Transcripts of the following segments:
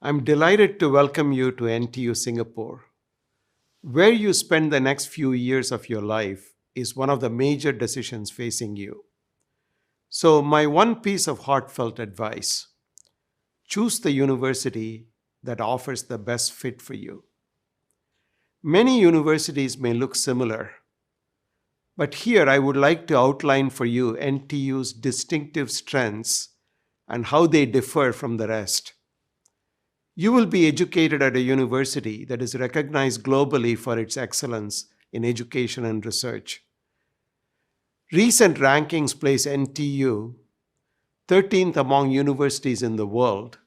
I'm delighted to welcome you to NTU Singapore. Where you spend the next few years of your life is one of the major decisions facing you. So, my one piece of heartfelt advice: choose the university that offers the best fit for you. Many universities may look similar, but here I would like to outline for you NTU's distinctive strengths and how they differ from the rest. You will be educated at a university that is recognized globally for its excellence in education and research. Recent rankings place NTU 13th among universities in the world,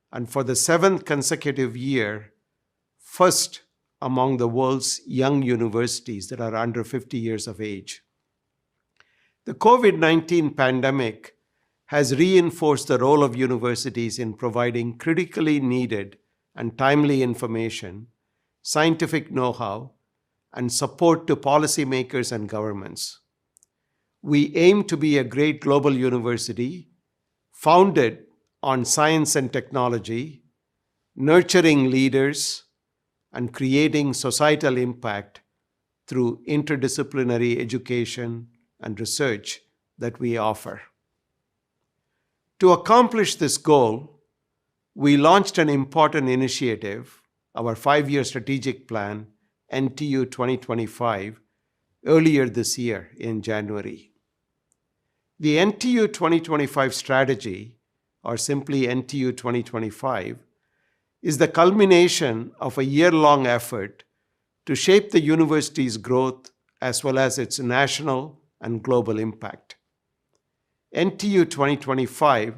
and for the seventh consecutive year, first among the world's young universities that are under 50 years of age. The COVID-19 pandemic has reinforced the role of universities in providing critically needed and timely information, scientific know-how, and support to policymakers and governments. We aim to be a great global university founded on science and technology, nurturing leaders, and creating societal impact through interdisciplinary education and research that we offer. To accomplish this goal, we launched an important initiative, our 5-year strategic plan, NTU 2025, earlier this year in January. The NTU 2025 strategy, or simply NTU 2025, is the culmination of a year-long effort to shape the university's growth as well as its national and global impact. NTU 2025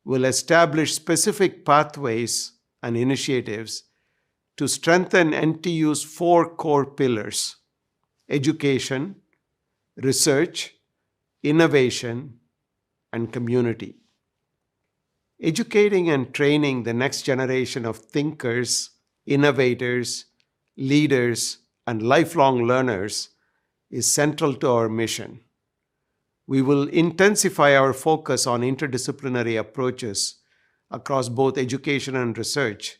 will establish specific pathways and initiatives to strengthen NTU's 4 core pillars: education, research, innovation, and community. Educating and training the next generation of thinkers, innovators, leaders, and lifelong learners is central to our mission. We will intensify our focus on interdisciplinary approaches across both education and research,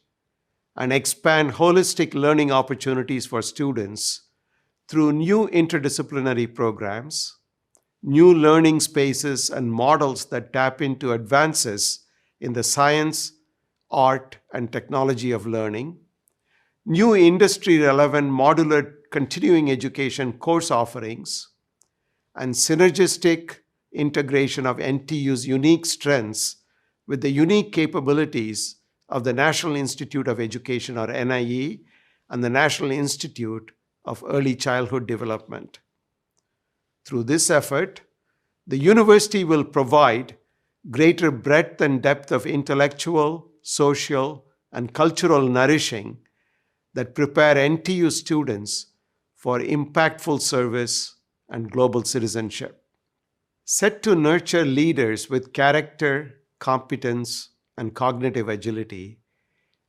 and expand holistic learning opportunities for students through new interdisciplinary programs, new learning spaces, and models that tap into advances in the science, art, and technology of learning, new industry-relevant modular continuing education course offerings, and synergistic integration of NTU's unique strengths with the unique capabilities of the National Institute of Education, or NIE, and the National Institute of Early Childhood Development. Through this effort, the university will provide greater breadth and depth of intellectual, social, and cultural nourishing that prepare NTU students for impactful service and global citizenship. Set to nurture leaders with character, competence, and cognitive agility,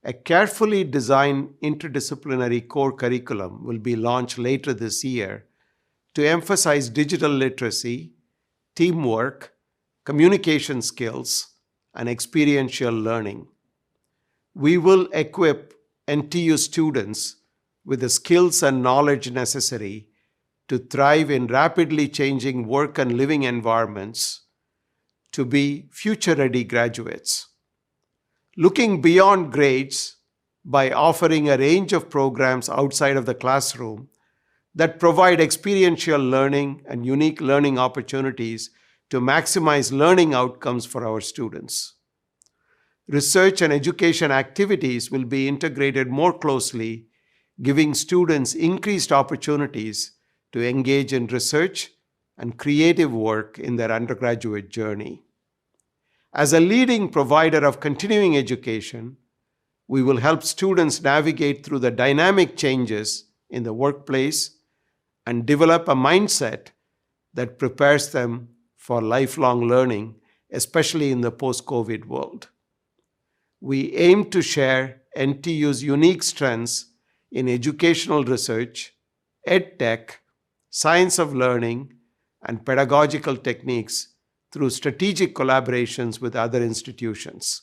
a carefully designed interdisciplinary core curriculum will be launched later this year to emphasize digital literacy, teamwork, communication skills, and experiential learning. We will equip NTU students with the skills and knowledge necessary to thrive in rapidly changing work and living environments, to be future-ready graduates. Looking beyond grades by offering a range of programs outside of the classroom that provide experiential learning and unique learning opportunities to maximize learning outcomes for our students. Research and education activities will be integrated more closely, giving students increased opportunities to engage in research and creative work in their undergraduate journey. As a leading provider of continuing education, we will help students navigate through the dynamic changes in the workplace and develop a mindset that prepares them for lifelong learning, especially in the post-COVID world. We aim to share NTU's unique strengths in educational research, EdTech, science of learning, and pedagogical techniques through strategic collaborations with other institutions.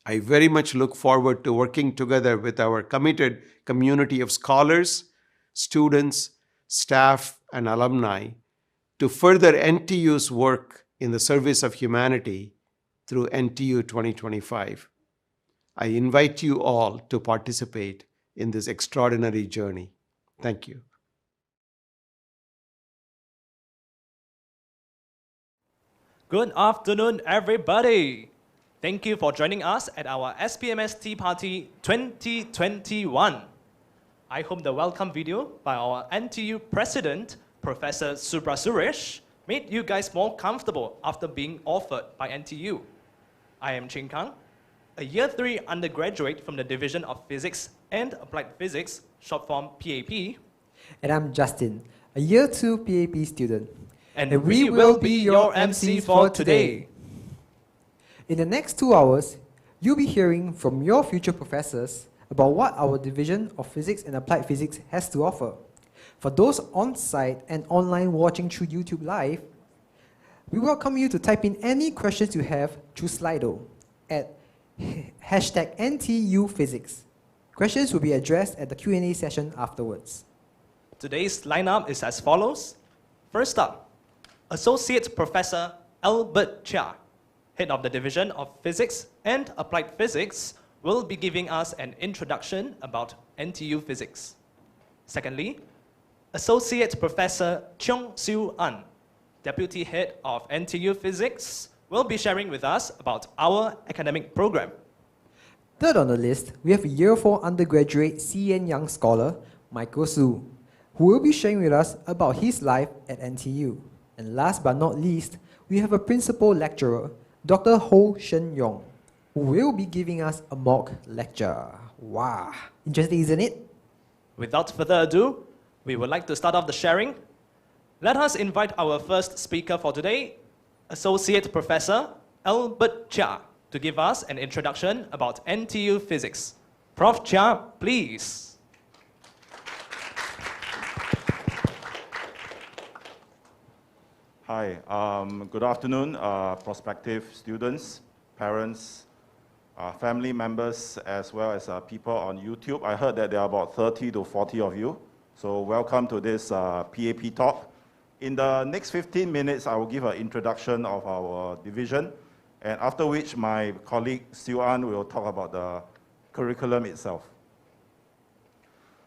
I very much look forward to working together with our committed community of scholars, students, staff, and alumni to further NTU's work in the service of humanity through NTU 2025. I invite you all to participate in this extraordinary journey. Thank you. Good afternoon, everybody. Thank you for joining us at our SPMS Tea Party 2021. I hope the welcome video by our NTU President, Professor Subra Suresh, made you guys more comfortable after being offered by NTU. I am Ching Kang, a Year 3 undergraduate from the Division of Physics and Applied Physics, short form PAP. And I'm Justin, a Year 2 PAP student. And we will be your MC for today. In the next 2 hours, you'll be hearing from your future professors about what our Division of Physics and Applied Physics has to offer. For those on-site and online watching through YouTube Live, we welcome you to type in any questions you have through Slido at #NTUPhysics. Questions will be addressed at the Q&A session afterwards. Today's lineup is as follows. First up, Associate Professor Albert Chia, Head of the Division of Physics and Applied Physics, will be giving us an introduction about NTU physics. Secondly, Associate Professor Cheong Siu An, Deputy Head of NTU Physics, will be sharing with us about our academic program. Third on the list, we have a Year 4 undergraduate CN Young scholar, Michael Su, who will be sharing with us about his life at NTU. And last but not least, we have a principal lecturer, Dr. Ho Shen Yong, who will be giving us a mock lecture. Wow, interesting, isn't it? Without further ado, we would like to start off the sharing. Let us invite our first speaker for today, Associate Professor Albert Chia, to give us an introduction about NTU physics. Prof. Chia, please. Hi, good afternoon, prospective students, parents, family members, as well as people on YouTube. I heard that there are about 30 to 40 of you. So welcome to this PAP talk. In the next 15 minutes, I will give an introduction of our division, and after which my colleague Siu An will talk about the curriculum itself.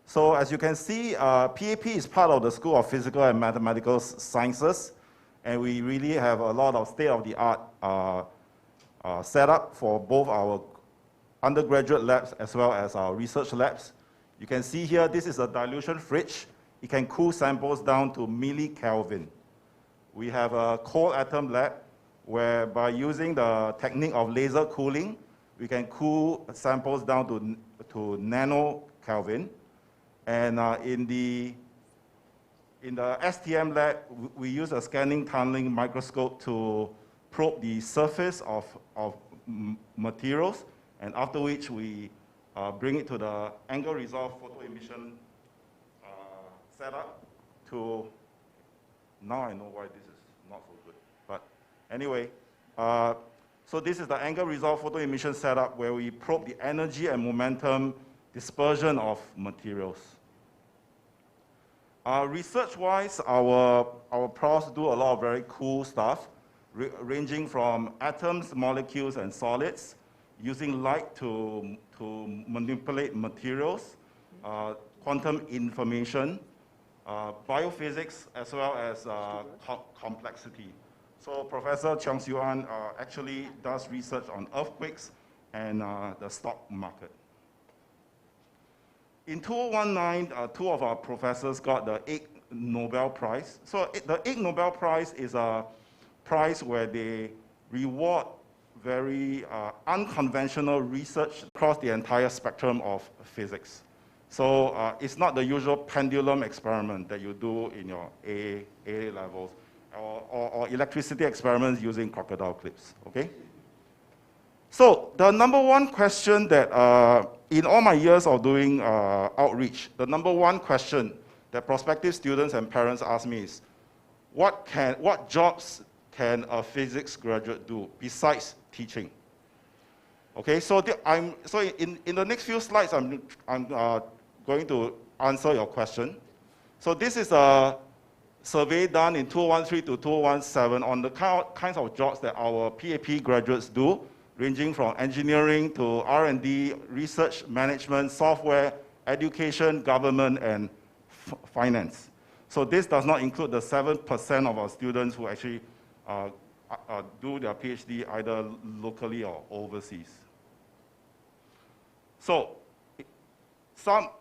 So as you can see, PAP is part of the School of Physical and Mathematical Sciences, and we really have a lot of state-of-the-art setup for both our undergraduate labs as well as our research labs. You can see here, this is a dilution fridge. It can cool samples down to millikelvin. We have a cold atom lab where by using the technique of laser cooling, we can cool samples down to nanokelvin. And in the STM lab, we use a scanning tunneling microscope to probe the surface of materials, and after which we bring it to the angle resolved photoemission setup to, now I know why this is not so good. But anyway, so this is the angle resolved photoemission setup where we probe the energy and momentum dispersion of materials. Research-wise, our profs do a lot of very cool stuff, ranging from atoms, molecules, and solids, using light to manipulate materials, quantum information, biophysics, as well as complexity. So Professor Cheong Siu An actually does research on earthquakes and the stock market. In 2019, two of our professors got the Ig Nobel Prize. So the Ig Nobel Prize is a prize where they reward very unconventional research across the entire spectrum of physics. So it's not the usual pendulum experiment that you do in your A levels, or electricity experiments using crocodile clips, okay? So the number one question that, in all my years of doing outreach, the number one question that prospective students and parents ask me is, what jobs can a physics graduate do besides teaching? Okay, so in the next few slides, I'm going to answer your question. So this is a survey done in 2013 to 2017 on the kinds of jobs that our PAP graduates do, ranging from engineering to R&D, research, management, software, education, government, and finance. So this does not include the 7% of our students who actually do their PhD either locally or overseas. So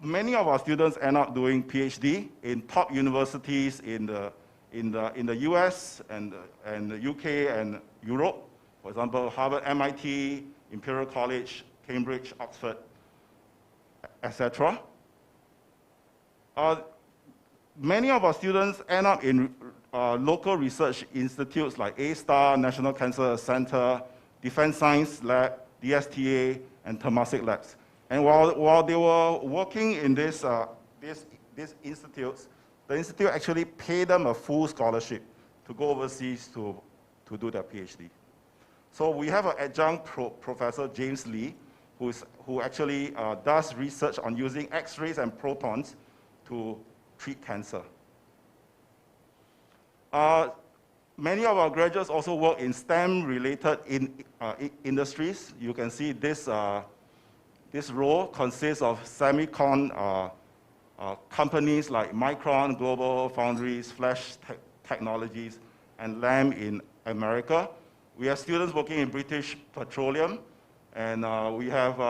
many of our students end up doing PhD in top universities in the US and the UK and Europe. For example, Harvard, MIT, Imperial College, Cambridge, Oxford, etc. Many of our students end up in local research institutes like A-STAR, National Cancer Center, Defense Science Lab, DSTA, and Temasek Labs. And while they were working in these institutes, the institute actually paid them a full scholarship to go overseas to do their PhD. So we have an adjunct professor, James Lee, who actually does research on using X-rays and protons to treat cancer. Many of our graduates also work in STEM-related industries. You can see this role consists of semicon companies like Micron, Global Foundries, Flash Technologies, and Lam in America. We have students working in British Petroleum, and we have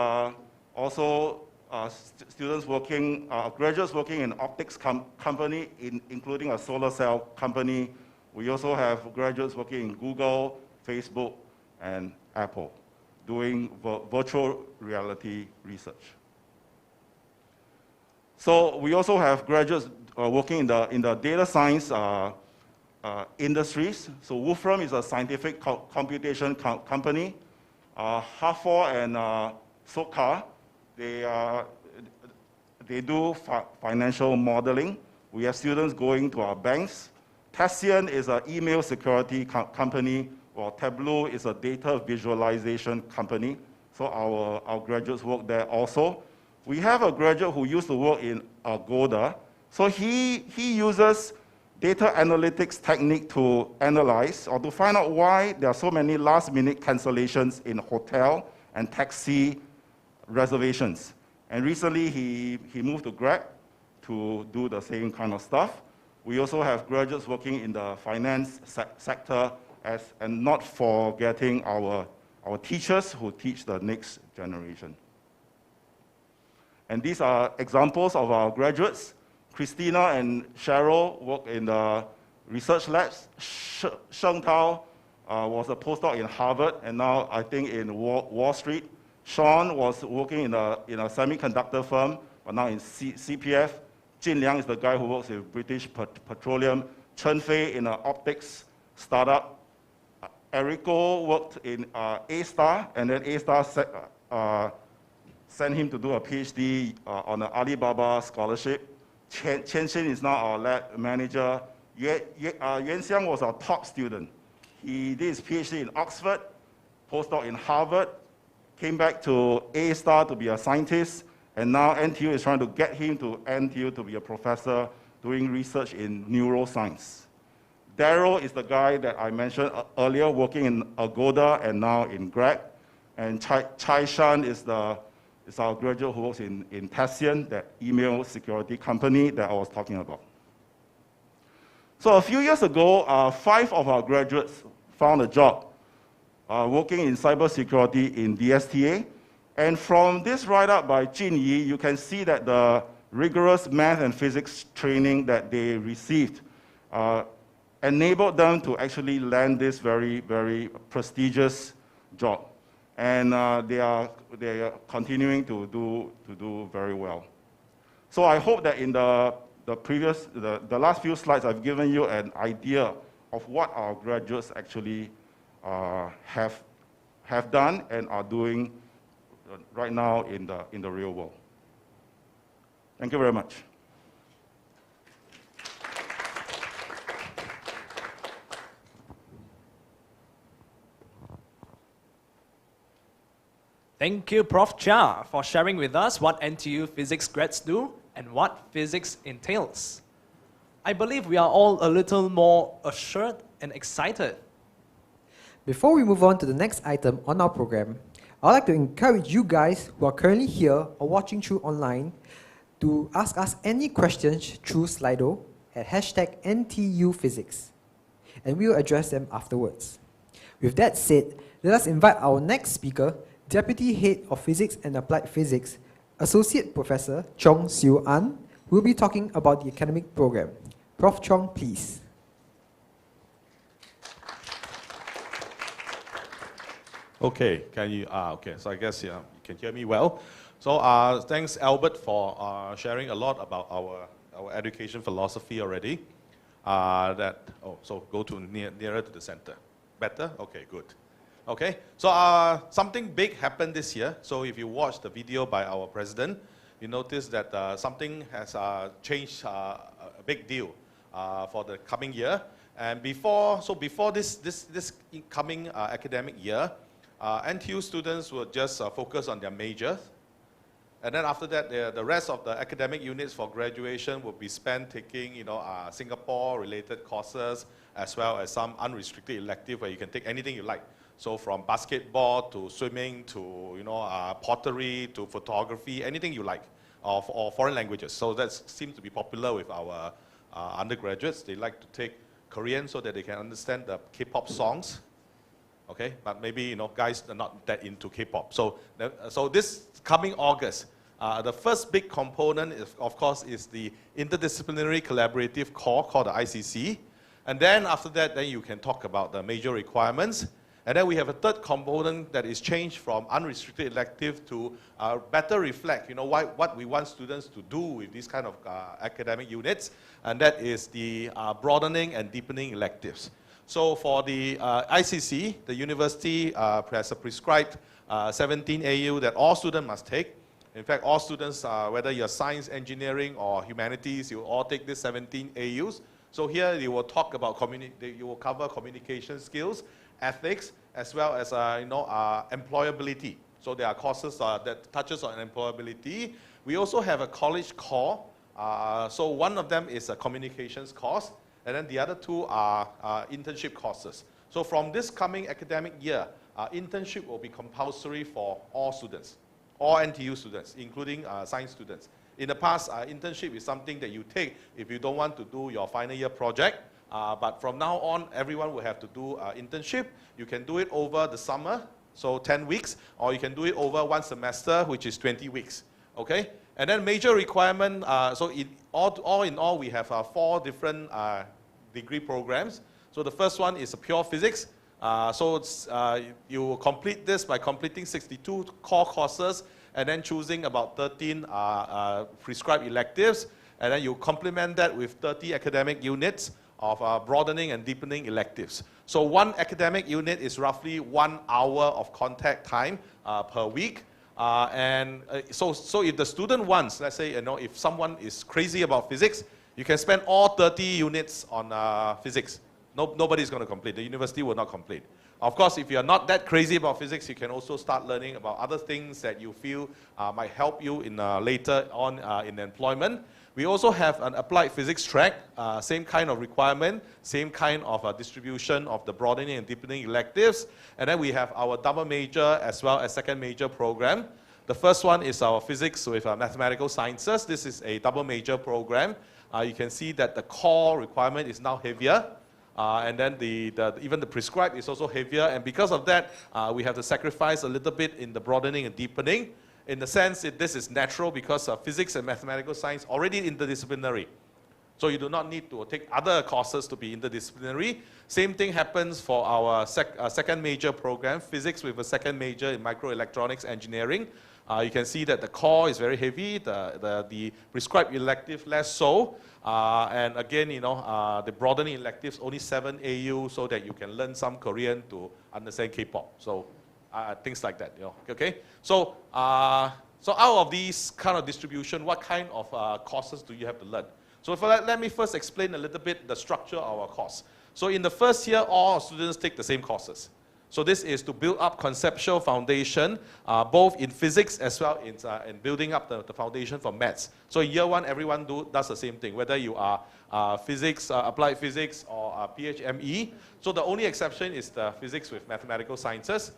also students working, graduates working in optics company, including a solar cell company. We also have graduates working in Google, Facebook, and Apple, doing virtual reality research. So we also have graduates working in the data science industries. So Wolfram is a scientific computation company. Harfor and SOCAR, they do financial modeling. We have students going to our banks. Tessian is an email security company, while Tableau is a data visualization company. So our graduates work there also. We have a graduate who used to work in Agoda. So he uses data analytics technique to analyze or to find out why there are so many last-minute cancellations in hotel and taxi reservations. And recently, he moved to Greg to do the same kind of stuff. We also have graduates working in the finance sector, and not forgetting our teachers who teach the next generation. And these are examples of our graduates. Christina and Cheryl work in the research labs. Sheng Tao was a postdoc in Harvard, and now I think in Wall Street. Sean was working in a semiconductor firm, but now in CPF. Jin Liang is the guy who works with British Petroleum. Chen Fei in an optics startup. Erico worked in A-STAR, and then A-STAR sent him to do a PhD on an Alibaba scholarship. Chen Xin is now our lab manager. Yuan Xiang was our top student. He did his PhD in Oxford, postdoc in Harvard, came back to A-STAR to be a scientist, and now NTU is trying to get him to NTU to be a professor doing research in neuroscience. Daryl is the guy that I mentioned earlier, working in Agoda and now in Greg. And Chai Shan is our graduate who works in Tessian, that email security company that I was talking about. So a few years ago, 5 of our graduates found a job working in cybersecurity in DSTA. And from this write-up by Jin Yi, you can see that the rigorous math and physics training that they received enabled them to actually land this very, very prestigious job. And they are continuing to do very well. So I hope that in the last few slides, I've given you an idea of what our graduates actually have done and are doing right now in the real world. Thank you very much. Thank you, Prof. Chia, for sharing with us what NTU physics grads do and what physics entails. I believe we are all a little more assured and excited. Before we move on to the next item on our program, I'd like to encourage you guys who are currently here or watching through online to ask us any questions through Slido at hashtag NTUPhysics, and we will address them afterwards. With that said, let us invite our next speaker, Deputy Head of Physics and Applied Physics, Associate Professor Chong Siu An, who will be talking about the academic program. Prof. Chong, please. Okay, so I guess you can hear me well. So thanks Albert for sharing a lot about our education philosophy already. So go to nearer to the center. Better? Okay, good. Okay, so something big happened this year. So if you watch the video by our president, you notice that something has changed a big deal for the coming year. And before this coming academic year, NTU students will just focus on their majors. And then after that, the rest of the academic units for graduation will be spent taking, Singapore-related courses, as well as some unrestricted elective where you can take anything you like. So from basketball to swimming to, pottery to photography, anything you like, or foreign languages. So that seems to be popular with our undergraduates. They like to take Korean so that they can understand the K-pop songs. Okay, but maybe guys are not that into K-pop. So this coming August, the first big component, of course, is the interdisciplinary collaborative core called the ICC. And then after that, then you can talk about the major requirements. And then we have a third component that is changed from unrestricted elective to better reflect, what we want students to do with these kind of academic units, and that is the broadening and deepening electives. So for the ICC, the university has a prescribed 17 AU that all students must take. In fact, all students, whether you're science, engineering, or humanities, you all take this 17 AUs. So here you will talk about you will cover communication skills, ethics, as well as employability. So there are courses that touches on employability. We also have a college core. So one of them is a communications course. And then the other two are internship courses. So from this coming academic year, internship will be compulsory for all students, all NTU students, including science students. In the past, internship is something that you take if you don't want to do your final year project. But from now on, everyone will have to do internship. You can do it over the summer, so 10 weeks, or you can do it over one semester, which is 20 weeks. Okay? And then major requirement, so all in all, we have 4 different degree programs. So the first one is pure physics. You will complete this by completing 62 core courses and then choosing about 13 prescribed electives. And then you complement that with 30 academic units of broadening and deepening electives. So one academic unit is roughly 1 hour of contact time per week. So if the student wants, let's say, if someone is crazy about physics, you can spend all 30 units on physics. Nobody's going to complete. The university will not complete. Of course, if you're not that crazy about physics, you can also start learning about other things that you feel might help you in later on in employment. We also have an applied physics track, same kind of requirement, same kind of distribution of the broadening and deepening electives. And then we have our double major as well as second major program. The first one is our physics with mathematical sciences. This is a double major program. You can see that the core requirement is now heavier. And then even the prescribed is also heavier. And because of that, we have to sacrifice a little bit in the broadening and deepening. In the sense that this is natural because physics and mathematical science already interdisciplinary. So you do not need to take other courses to be interdisciplinary. Same thing happens for our second major program, physics with a second major in microelectronics engineering. You can see that the core is very heavy, the prescribed elective less so. And again, the broadening electives only 7 AU so that you can learn some Korean to understand K-pop. So things like that, okay? So out of these kind of distribution, what kind of courses do you have to learn? So for that, let me first explain a little bit the structure of our course. So in the first year, all students take the same courses. So this is to build up conceptual foundation, both in physics as well in building up the foundation for maths. So in year one, everyone does the same thing, whether you are physics, applied physics, or PHME. So the only exception is the physics with mathematical sciences,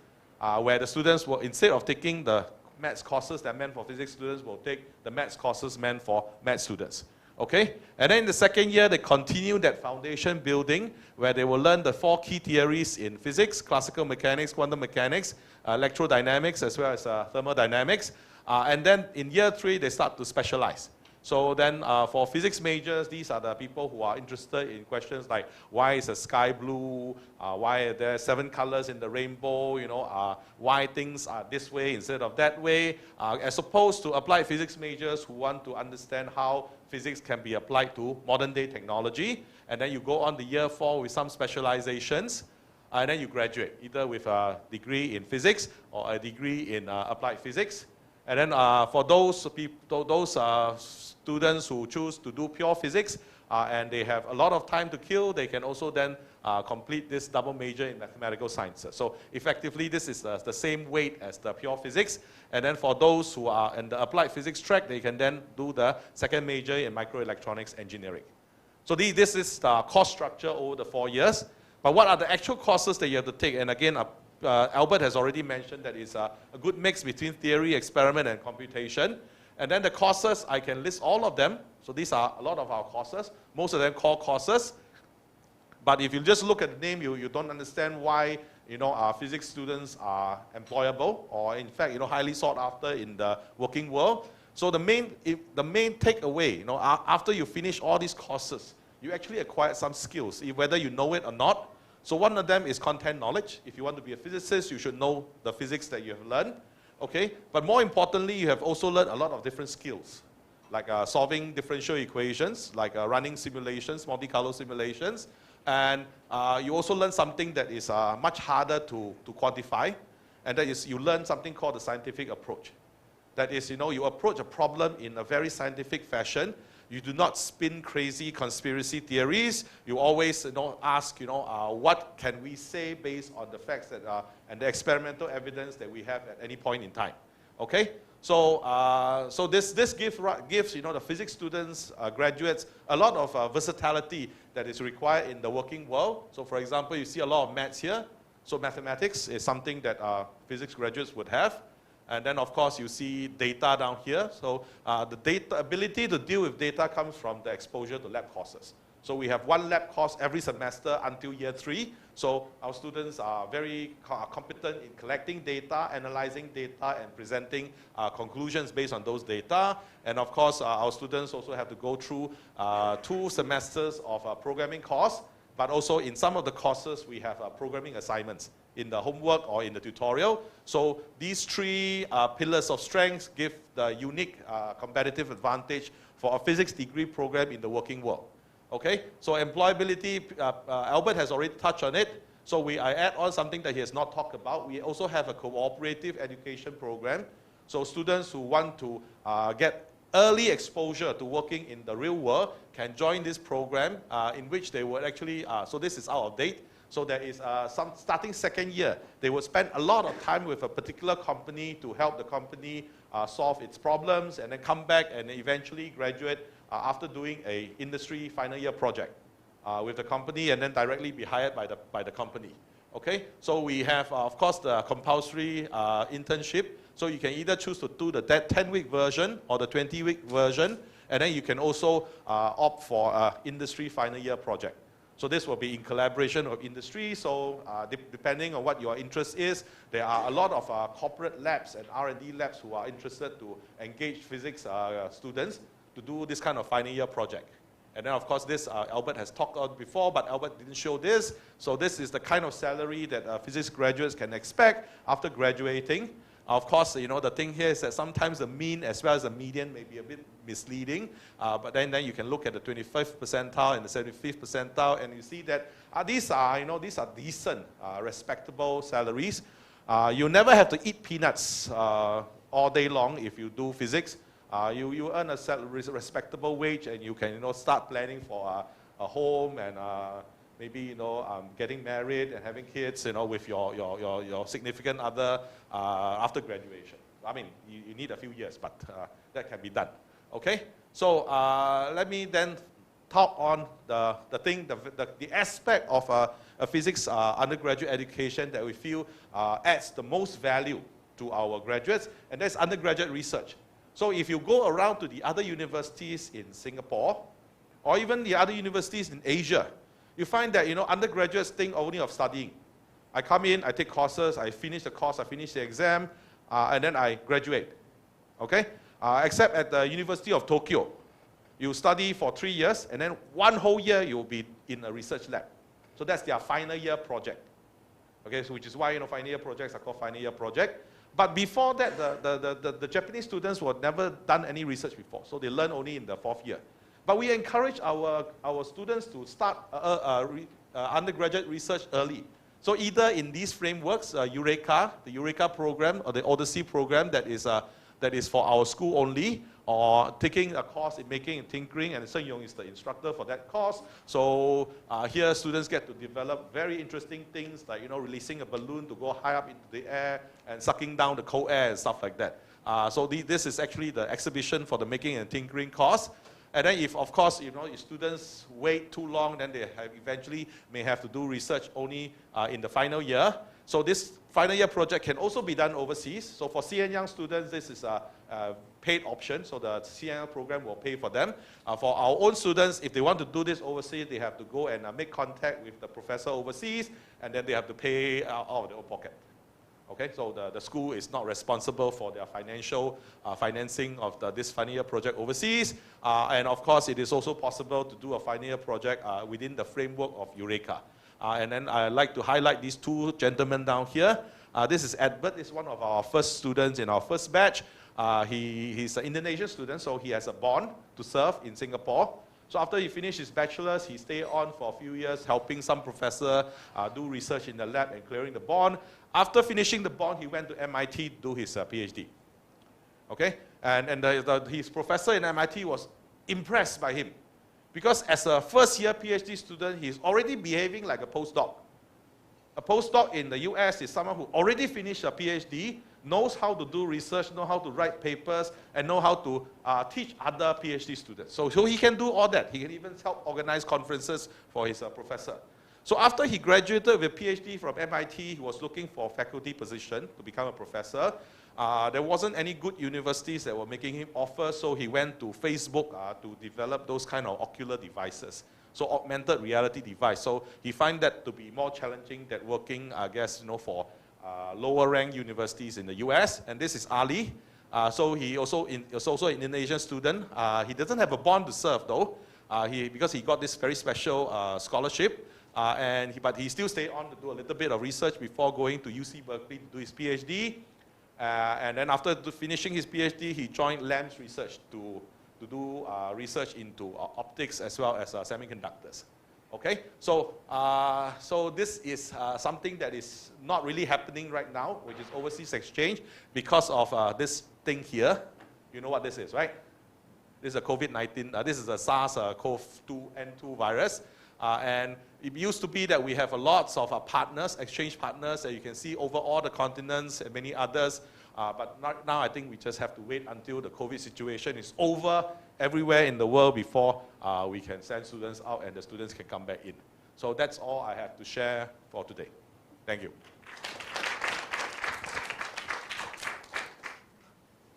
where the students will, instead of taking the maths courses that are meant for physics students, will take the maths courses meant for maths students. Okay? And then in the second year, they continue that foundation building where they will learn the 4 key theories in physics, classical mechanics, quantum mechanics, electrodynamics, as well as thermodynamics. And then in year 3, they start to specialize. So then for physics majors, these are the people who are interested in questions like why is the sky blue, why are there 7 colors in the rainbow, you know, why things are this way instead of that way, as opposed to applied physics majors who want to understand how physics can be applied to modern day technology. And then you go on to year 4 with some specializations, and then you graduate either with a degree in physics or a degree in applied physics. And then for those people, those students who choose to do pure physics and they have a lot of time to kill, they can also then complete this double major in mathematical sciences. So effectively, this is the same weight as the pure physics. And then for those who are in the applied physics track, they can then do the second major in microelectronics engineering. So this is the course structure over the 4 years. But what are the actual courses that you have to take? And again, Albert has already mentioned that it's a good mix between theory, experiment, and computation. And then the courses, I can list all of them. So these are a lot of our courses. Most of them core courses. But if you just look at the name, you don't understand why, you know, our physics students are employable or in fact, you know, highly sought after in the working world. So the main takeaway, you know, after you finish all these courses, you actually acquire some skills, whether you know it or not. So one of them is content knowledge. If you want to be a physicist, you should know the physics that you have learned. Okay? But more importantly, you have also learned a lot of different skills, like solving differential equations, like running simulations, Monte Carlo simulations. And you also learn something that is much harder to quantify, and that is you learn something called the scientific approach. That is, you know, you approach a problem in a very scientific fashion. You do not spin crazy conspiracy theories. You always, you know, ask, you know, what can we say based on the facts that and the experimental evidence that we have at any point in time. Okay? So, so this gives, you know, the physics students, graduates, a lot of versatility that is required in the working world. So, for example, you see a lot of maths here. So, mathematics is something that physics graduates would have. And then, of course, you see data down here. So the data ability to deal with data comes from the exposure to lab courses. So we have 1 lab course every semester until year 3. So our students are very competent in collecting data, analyzing data, and presenting conclusions based on those data. And of course, our students also have to go through 2 semesters of a programming course. But also in some of the courses, we have programming assignments in the homework or in the tutorial. So these 3 pillars of strengths give the unique competitive advantage for a physics degree program in the working world. Okay, so employability, Albert has already touched on it. So I add on something that he has not talked about. We also have a cooperative education program. So students who want to get early exposure to working in the real world can join this program in which they will actually, so this is out of date. So there is starting second year, they will spend a lot of time with a particular company to help the company solve its problems and then come back and eventually graduate after doing an industry final year project with the company and then directly be hired by the company. Okay, so we have, of course, the compulsory internship. So you can either choose to do the 10-week version or the 20-week version, and then you can also opt for an industry final year project. So this will be in collaboration with industry. So depending on what your interest is, there are a lot of corporate labs and R&D labs who are interested to engage physics students to do this kind of final year project. And then, of course, this Albert has talked about before, but Albert didn't show this. So this is the kind of salary that physics graduates can expect after graduating. Of course, you know, the thing here is that sometimes the mean as well as the median may be a bit misleading, but then you can look at the 25th percentile and the 75th percentile, and you see that these are, you know, these are decent, respectable salaries. You never have to eat peanuts all day long if you do physics. You earn a respectable wage, and you can, you know, start planning for a home and maybe getting married and having kids with your significant other after graduation. I mean, you need a few years, but that can be done. Okay, so let me then talk on the aspect of a physics undergraduate education that we feel adds the most value to our graduates, and that's undergraduate research. So if you go around to the other universities in Singapore, or even the other universities in Asia, you find that undergraduates think only of studying. I come in, I take courses, I finish the course, I finish the exam, and then I graduate. Okay? Except at the University of Tokyo, you study for 3 years, and then 1 whole year you'll be in a research lab. So that's their final year project. Okay, so which is why final year projects are called final year project. But before that, the Japanese students were never done any research before, so they learn only in the 4th year. But we encourage our students to start undergraduate research early. So either in these frameworks, Eureka, the Eureka program, or the Odyssey program that is for our school only, or taking a course in making and tinkering, and Shen Yong is the instructor for that course. So here students get to develop very interesting things like releasing a balloon to go high up into the air and sucking down the cold air and stuff like that. So this is actually the exhibition for the making and tinkering course. And then if, of course, if students wait too long, then they eventually may have to do research only in the final year. So this final year project can also be done overseas. So for CN Young students, this is a paid option. So the CN program will pay for them. For our own students, if they want to do this overseas, they have to go and make contact with the professor overseas, and then they have to pay out of their own pocket. Okay, so the school is not responsible for their financial financing of this final year project overseas. And of course, it is also possible to do a final year project within the framework of Eureka. And then I'd like to highlight these 2 gentlemen down here. This is Edward, he's one of our first students in our first batch. He's an Indonesian student, so he has a bond to serve in Singapore. So after he finished his bachelor's, he stayed on for a few years, helping some professor do research in the lab and clearing the bond. After finishing the bond, he went to MIT to do his PhD. Okay? And his professor in MIT was impressed by him. Because as a first-year PhD student, he's already behaving like a postdoc. A postdoc in the US is someone who already finished a PhD, knows how to do research, knows how to write papers, and knows how to teach other PhD students. So he can do all that. He can even help organize conferences for his professor. So after he graduated with a PhD from MIT, he was looking for a faculty position to become a professor. There wasn't any good universities that were making him offers, so he went to Facebook to develop those kind of ocular devices. So augmented reality device. So he find that to be more challenging than working, I guess, for lower ranked universities in the US. And this is Ali. So he is also an Indonesian student. He doesn't have a bond to serve though, because he got this very special scholarship. But he still stayed on to do a little bit of research before going to UC Berkeley to do his PhD. And then after finishing his PhD, he joined LAMS Research to do research into optics as well as semiconductors. Okay, so this is something that is not really happening right now, which is overseas exchange, because of this thing here. You know what this is, right? This is a COVID-19, this is a SARS-CoV-2 virus. And it used to be that we have lots of partners, exchange partners, that you can see over all the continents and many others. But now I think we just have to wait until the COVID situation is over everywhere in the world before we can send students out and the students can come back in. So that's all I have to share for today. Thank you.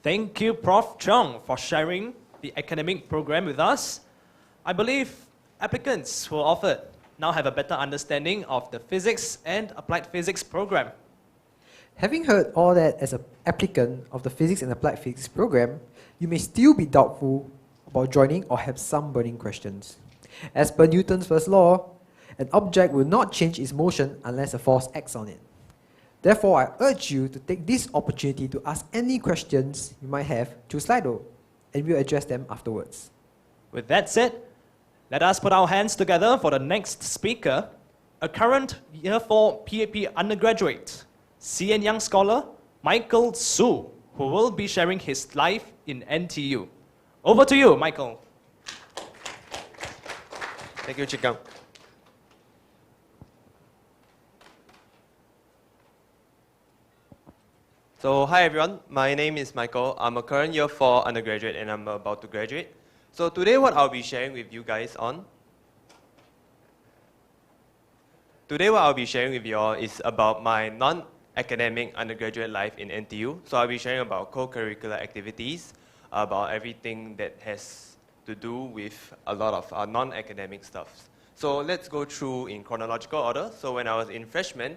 Thank you, Prof. Chong, for sharing the academic program with us. I believe applicants who are offered now have a better understanding of the physics and applied physics program. Having heard all that as an applicant of the Physics and Applied Physics program, you may still be doubtful about joining or have some burning questions. As per Newton's first law, an object will not change its motion unless a force acts on it. Therefore, I urge you to take this opportunity to ask any questions you might have to Slido, and we'll address them afterwards. With that said, let us put our hands together for the next speaker, a current Year 4 PAP undergraduate, CN Young scholar, Michael Su, who will be sharing his life in NTU. Over to you, Michael. Thank you, Chikang. So hi everyone, my name is Michael. I'm a current year 4 undergraduate and I'm about to graduate. So today what I'll be sharing with you guys on Today what I'll be sharing with you all is about my non-academic undergraduate life in NTU. So I'll be sharing about co-curricular activities, about everything that has to do with a lot of non-academic stuff. So let's go through in chronological order. So when I was in freshman,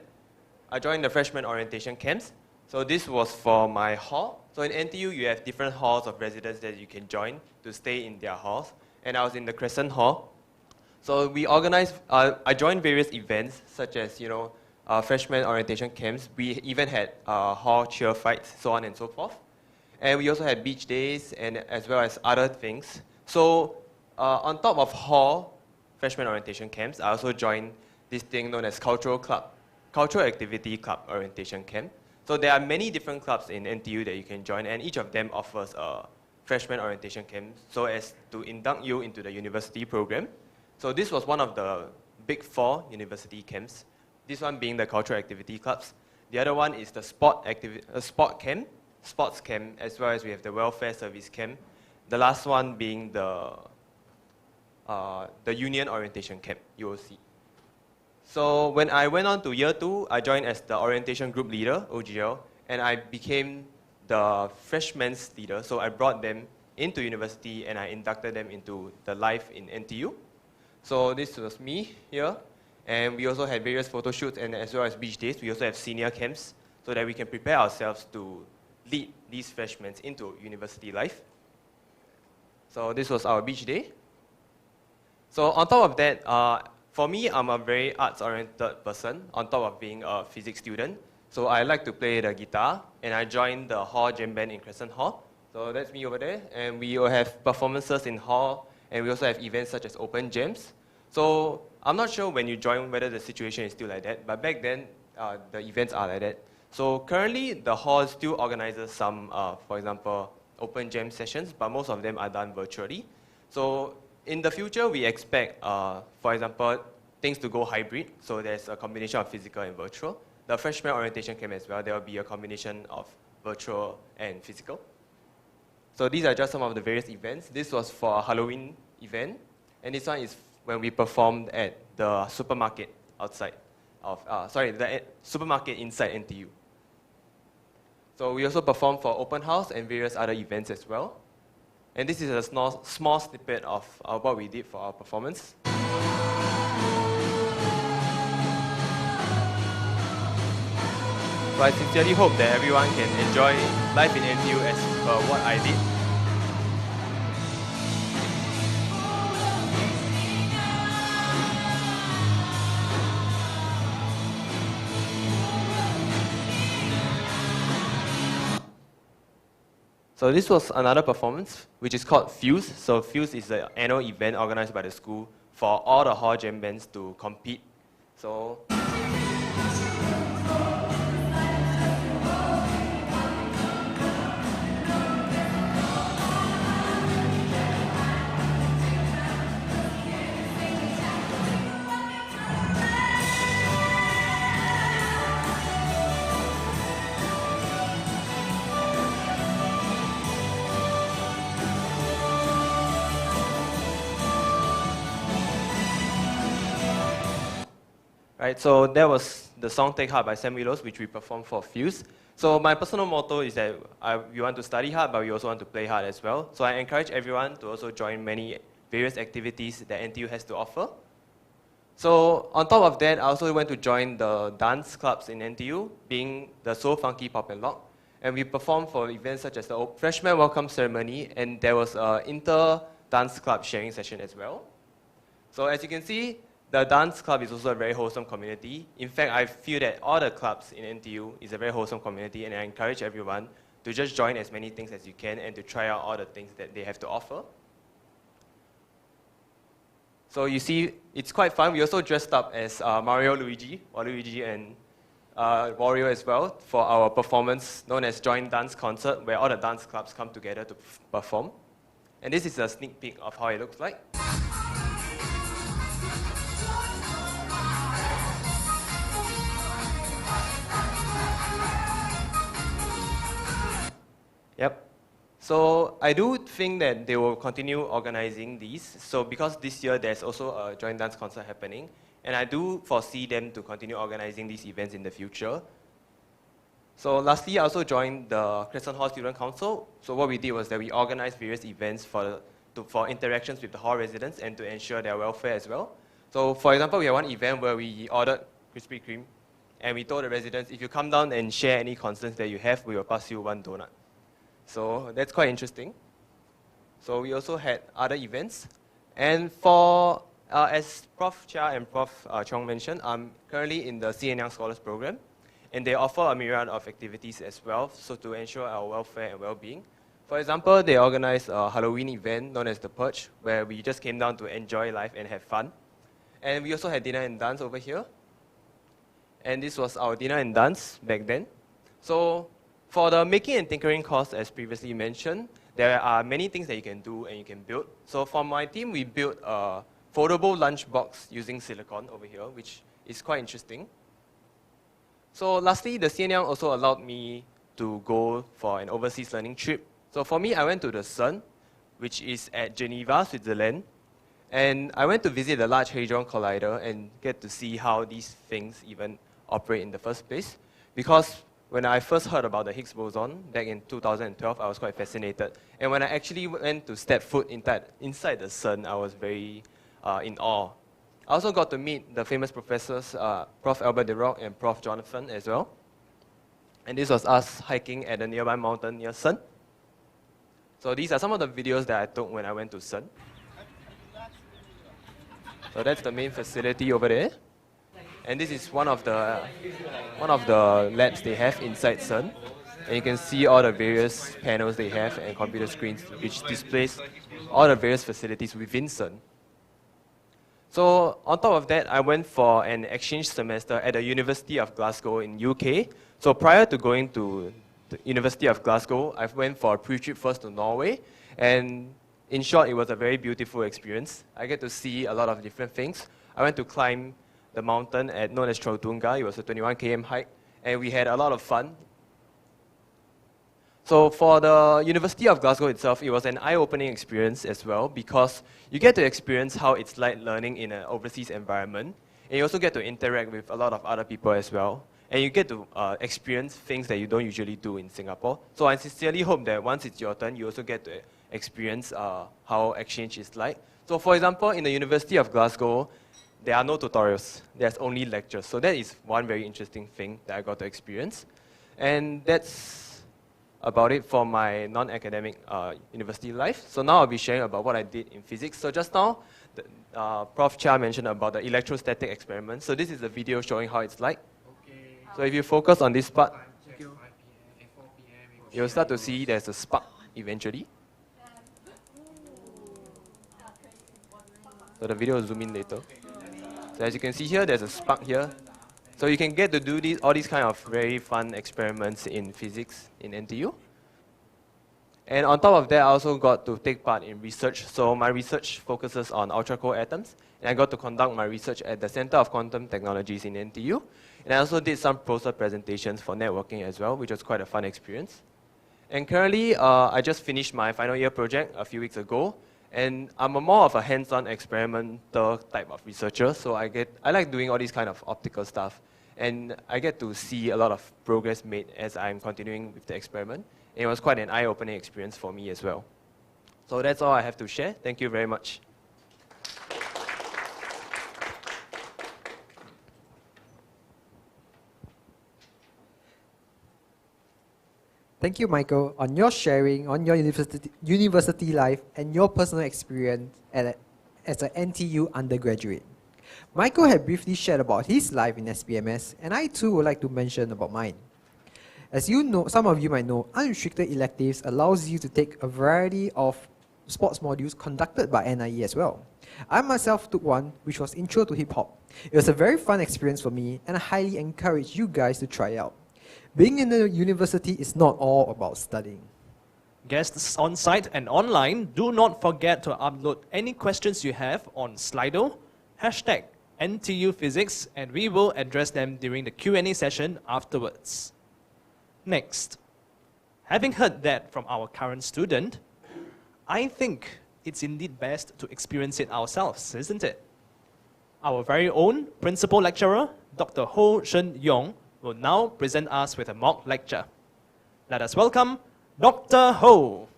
I joined the freshman orientation camps. So this was for my hall. So in NTU, you have different halls of residence that you can join to stay in their halls. And I was in the Crescent Hall. So we organized, I joined various events such as, freshman orientation camps. We even had hall cheer fights, so on and so forth. And we also had beach days and as well as other things. So on top of hall freshman orientation camps, I also joined this thing known as Cultural Activity Club Orientation Camp. So there are many different clubs in NTU that you can join, and each of them offers a freshman orientation camp so as to induct you into the university program. So this was one of the big 4 university camps, this one being the cultural activity clubs. The other one is the sports camp, as well as we have the welfare service camp. The last one being the union orientation camp, UOC. So when I went on to year 2, I joined as the orientation group leader, OGL, and I became the freshman's leader. So I brought them into university and I inducted them into the life in NTU. So this was me here, and we also had various photo shoots and as well as beach days. We also have senior camps so that we can prepare ourselves to lead these freshmen into university life. So this was our beach day. So on top of that, for me, I'm a very arts-oriented person on top of being a physics student. So I like to play the guitar, and I joined the hall jam band in Crescent Hall. So that's me over there, and we will have performances in hall, and we also have events such as open jams. So I'm not sure when you join whether the situation is still like that, but back then the events are like that. So currently the hall still organizes some, for example, open jam sessions, but most of them are done virtually. So in the future we expect, for example, things to go hybrid. So there's a combination of physical and virtual. The freshman orientation camp as well, there will be a combination of virtual and physical. So these are just some of the various events. This was for a Halloween event, and this one is when we performed at the supermarket outside of, the supermarket inside NTU. So we also performed for open house and various other events as well. And this is a small snippet of what we did for our performance. So I sincerely hope that everyone can enjoy life in NTU as per what I did. So this was another performance, which is called Fuse. So Fuse is the annual event organized by the school for all the hall jam bands to compete. So right, so that was the song Take Heart by Sam Willows, which we performed for Fuse. So my personal motto is that we want to study hard, but we also want to play hard as well. So I encourage everyone to also join many various activities that NTU has to offer. So on top of that, I also went to join the dance clubs in NTU, being the Soul Funky Pop and Lock. And we performed for events such as the freshman welcome ceremony, and there was an inter-dance club sharing session as well. So as you can see, the dance club is also a very wholesome community. In fact, I feel that all the clubs in NTU is a very wholesome community, and I encourage everyone to just join as many things as you can and to try out all the things that they have to offer. So you see, it's quite fun. We also dressed up as Mario, Luigi, and Wario as well for our performance known as Joint Dance Concert, where all the dance clubs come together to perform. And this is a sneak peek of how it looks like. Yep. So I do think that they will continue organizing these. So because this year there's also a joint dance concert happening, and I do foresee them to continue organizing these events in the future. So lastly, I also joined the Crescent Hall Student Council. So what we did was that we organized various events for interactions with the hall residents and to ensure their welfare as well. So for example, we had one event where we ordered Krispy Kreme, and we told the residents, if you come down and share any concerns that you have, we will pass you one donut. So that's quite interesting. So we also had other events. And for, as Prof. Chia and Prof. Chong mentioned, I'm currently in the CN Young Scholars Program. And they offer a myriad of activities as well, so to ensure our welfare and well-being. For example, they organized a Halloween event known as The Purge, where we just came down to enjoy life and have fun. And we also had dinner and dance over here. And this was our dinner and dance back then. So for the making and tinkering course, as previously mentioned, there are many things that you can do and you can build. So for my team, we built a foldable lunchbox using silicone over here, which is quite interesting. So lastly, the CN Young also allowed me to go for an overseas learning trip. So for me, I went to the CERN, which is at Geneva, Switzerland. And I went to visit the Large Hadron Collider and get to see how these things even operate in the first place. Because when I first heard about the Higgs boson back in 2012, I was quite fascinated. And when I actually went to step foot inside the CERN, I was very in awe. I also got to meet the famous professors, Prof. Albert de Rock and Prof. Jonathan as well. And this was us hiking at a nearby mountain near CERN. So these are some of the videos that I took when I went to CERN. So that's the main facility over there. And this is one of the labs they have inside CERN. And you can see all the various panels they have and computer screens which displays all the various facilities within CERN. So on top of that, I went for an exchange semester at the University of Glasgow in UK. So prior to going to the University of Glasgow, I went for a pre-trip first to Norway. And in short, it was a very beautiful experience. I get to see a lot of different things. I went to climb the mountain known as Trolltunga. It was a 21 km hike, and we had a lot of fun. So for the University of Glasgow itself, it was an eye-opening experience as well, because you get to experience how it's like learning in an overseas environment, and you also get to interact with a lot of other people as well, and you get to experience things that you don't usually do in Singapore. So I sincerely hope that once it's your turn, you also get to experience how exchange is like. So for example, in the University of Glasgow, there are no tutorials. There's only lectures. So that is one very interesting thing that I got to experience. And that's about it for my non-academic university life. So now I'll be sharing about what I did in physics. So just now, Prof. Chia mentioned about the electrostatic experiment. So this is a video showing how it's like. So if you focus on this part, you'll start to see there's a spark eventually. So the video will zoom in later. So as you can see here, there's a spark here. So you can get to do all these kind of very fun experiments in physics in NTU. And on top of that, I also got to take part in research. So my research focuses on ultra-cold atoms. And I got to conduct my research at the Center of Quantum Technologies in NTU. And I also did some poster presentations for networking as well, which was quite a fun experience. And currently, I just finished my final year project a few weeks ago. And I'm more of a hands-on experimental type of researcher, so I like doing all these kind of optical stuff. And I get to see a lot of progress made as I'm continuing with the experiment. And it was quite an eye-opening experience for me as well. So that's all I have to share. Thank you very much. Thank you, Michael, on your sharing on your university life and your personal experience as an NTU undergraduate. Michael had briefly shared about his life in SPMS, and I too would like to mention about mine. As you know, some of you might know, unrestricted electives allows you to take a variety of sports modules conducted by NIE as well. I myself took one which was Intro to Hip Hop. It was a very fun experience for me, and I highly encourage you guys to try out. Being in the university is not all about studying. Guests on site and online, do not forget to upload any questions you have on Slido, #NTU Physics, and we will address them during the Q&A session afterwards. Next, Having heard that from our current student, I think it's indeed best to experience it ourselves, isn't it? Our very own principal lecturer, Dr. Ho Shen Yong, will now present us with a mock lecture. Let us welcome Dr. Ho.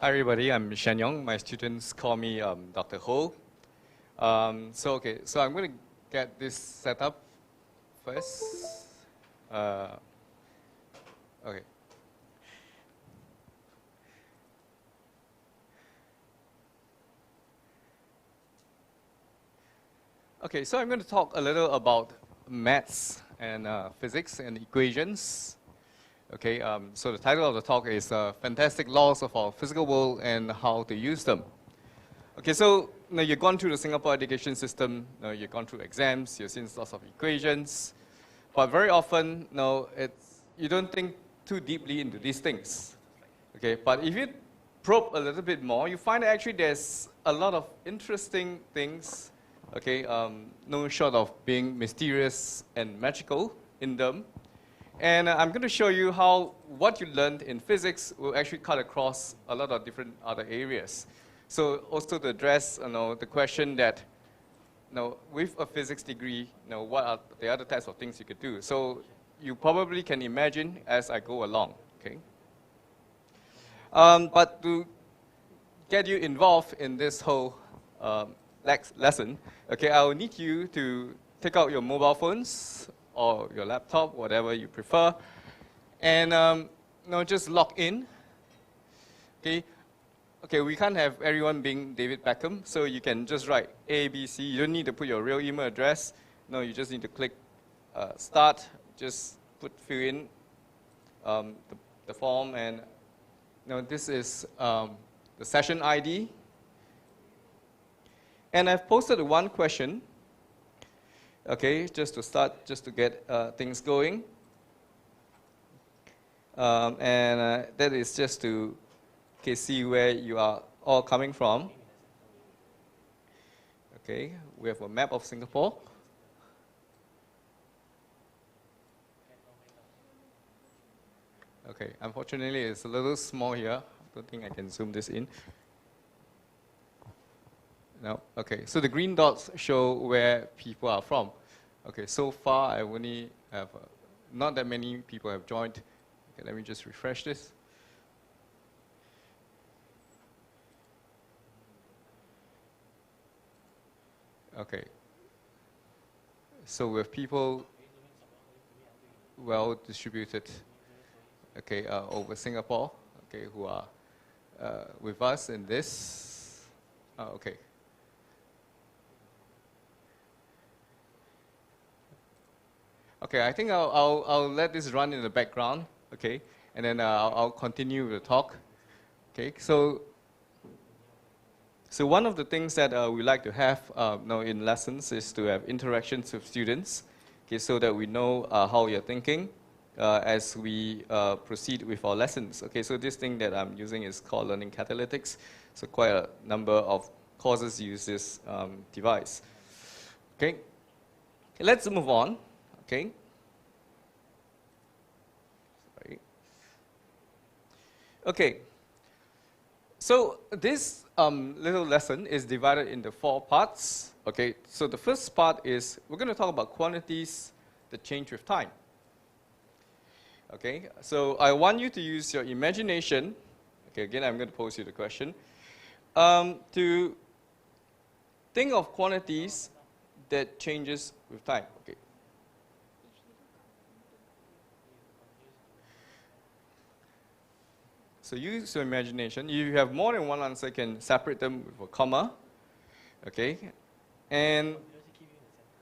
Hi everybody, I'm Shen Yong. My students call me Dr. Ho. So I'm going to get this set up first. Okay. Okay, so I'm going to talk a little about maths and physics and equations. Okay, so the title of the talk is Fantastic Laws of Our Physical World and How to Use Them. Okay, so you've gone through the Singapore education system, you've gone through exams, you've seen lots of equations, but very often you don't think too deeply into these things. Okay, but if you probe a little bit more, you find that actually there's a lot of interesting things, okay, no short of being mysterious and magical in them. And I'm going to show you how what you learned in physics will actually cut across a lot of different other areas. So also to address the question that with a physics degree, what are the other types of things you could do? So you probably can imagine as I go along. Okay. But to get you involved in this whole lesson, okay, I will need you to take out your mobile phones or your laptop, whatever you prefer, and just log in. Okay, we can't have everyone being David Beckham, so you can just write A, B, C. You don't need to put your real email address. No, you just need to click start, just fill in the form, and this is the session ID. And I've posted one question. Okay, just to start, just to get things going. That is just to see where you are all coming from. Okay, we have a map of Singapore. Okay, unfortunately it's a little small here. I don't think I can zoom this in. No, okay, so the green dots show where people are from. Okay, so far I only have, not that many people have joined. Okay, let me just refresh this. Okay, so we have people well distributed, okay, over Singapore, okay, who are with us in this. Okay. Okay, I think I'll let this run in the background, okay, and then I'll continue with the talk. Okay, so one of the things that we like to have in lessons is to have interactions with students, okay, so that we know how you're thinking as we proceed with our lessons. Okay, so this thing that I'm using is called Learning Catalytics. So quite a number of courses use this device. Okay, let's move on. Okay. Sorry. Okay. So this little lesson is divided into 4 parts. Okay. So the first part is we're going to talk about quantities that change with time. Okay. So I want you to use your imagination. Okay. Again, I'm going to pose you the question to think of quantities that changes with time. Okay. So use your imagination. If you have more than one answer, you can separate them with a comma. Okay. And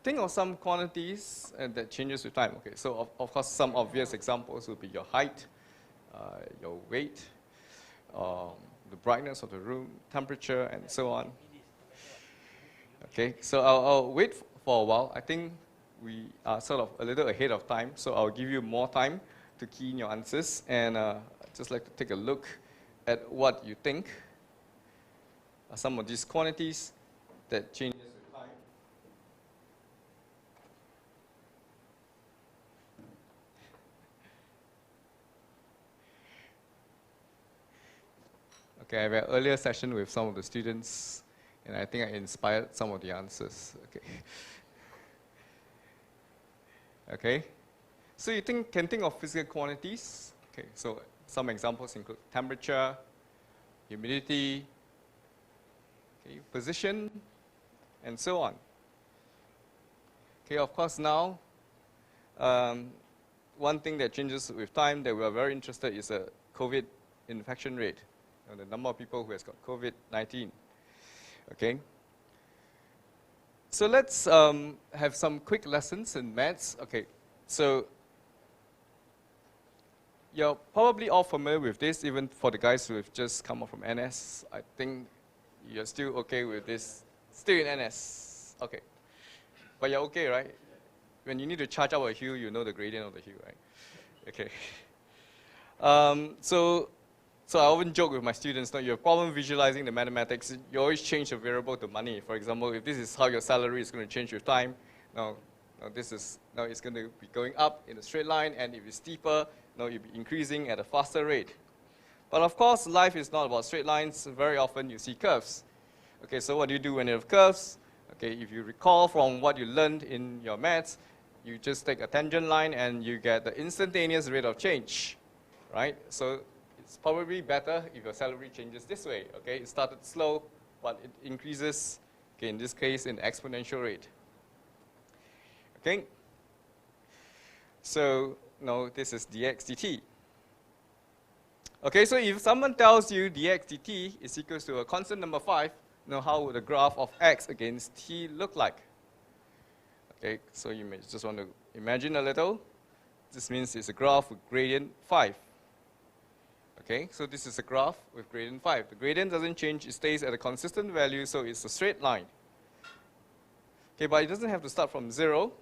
think of some quantities that changes with time. Okay. So of course, some obvious examples would be your height, your weight, the brightness of the room, temperature, and so on. Okay. So I'll wait for a while. I think we are sort of a little ahead of time, so I'll give you more time to key in your answers, and just like to take a look at what you think are some of these quantities that change with time. Okay, I had an earlier session with some of the students, and I think I inspired some of the answers. Okay. Okay. So you can think of physical quantities. Okay, so some examples include temperature, humidity, okay, position, and so on. Okay, of course now, one thing that changes with time that we are very interested is a COVID infection rate, the number of people who has got COVID-19. Okay. So let's have some quick lessons in maths. Okay, so you're probably all familiar with this, even for the guys who have just come up from NS. I think you're still okay with this. Still in NS. Okay. But you're okay, right? When you need to charge up a hill, you know the gradient of the hill, right? Okay. So I often joke with my students, you have a problem visualizing the mathematics, you always change the variable to money. For example, if this is how your salary is going to change with time, now it's going to be going up in a straight line, and if it's steeper, now you'll be increasing at a faster rate. But of course, life is not about straight lines. Very often you see curves. Okay, so what do you do when you have curves? Okay, if you recall from what you learned in your maths, you just take a tangent line and you get the instantaneous rate of change, right? So it's probably better if your salary changes this way, okay? It started slow, but it increases, okay, in this case, in exponential rate. Okay? So, now this is dx dt. Okay, so if someone tells you dx dt is equals to a constant number 5, now how would the graph of x against t look like? Okay, so you may just want to imagine a little. This means it's a graph with gradient 5. Okay, so this is a graph with gradient 5. The gradient doesn't change, it stays at a consistent value, so it's a straight line. Okay, but it doesn't have to start from 0.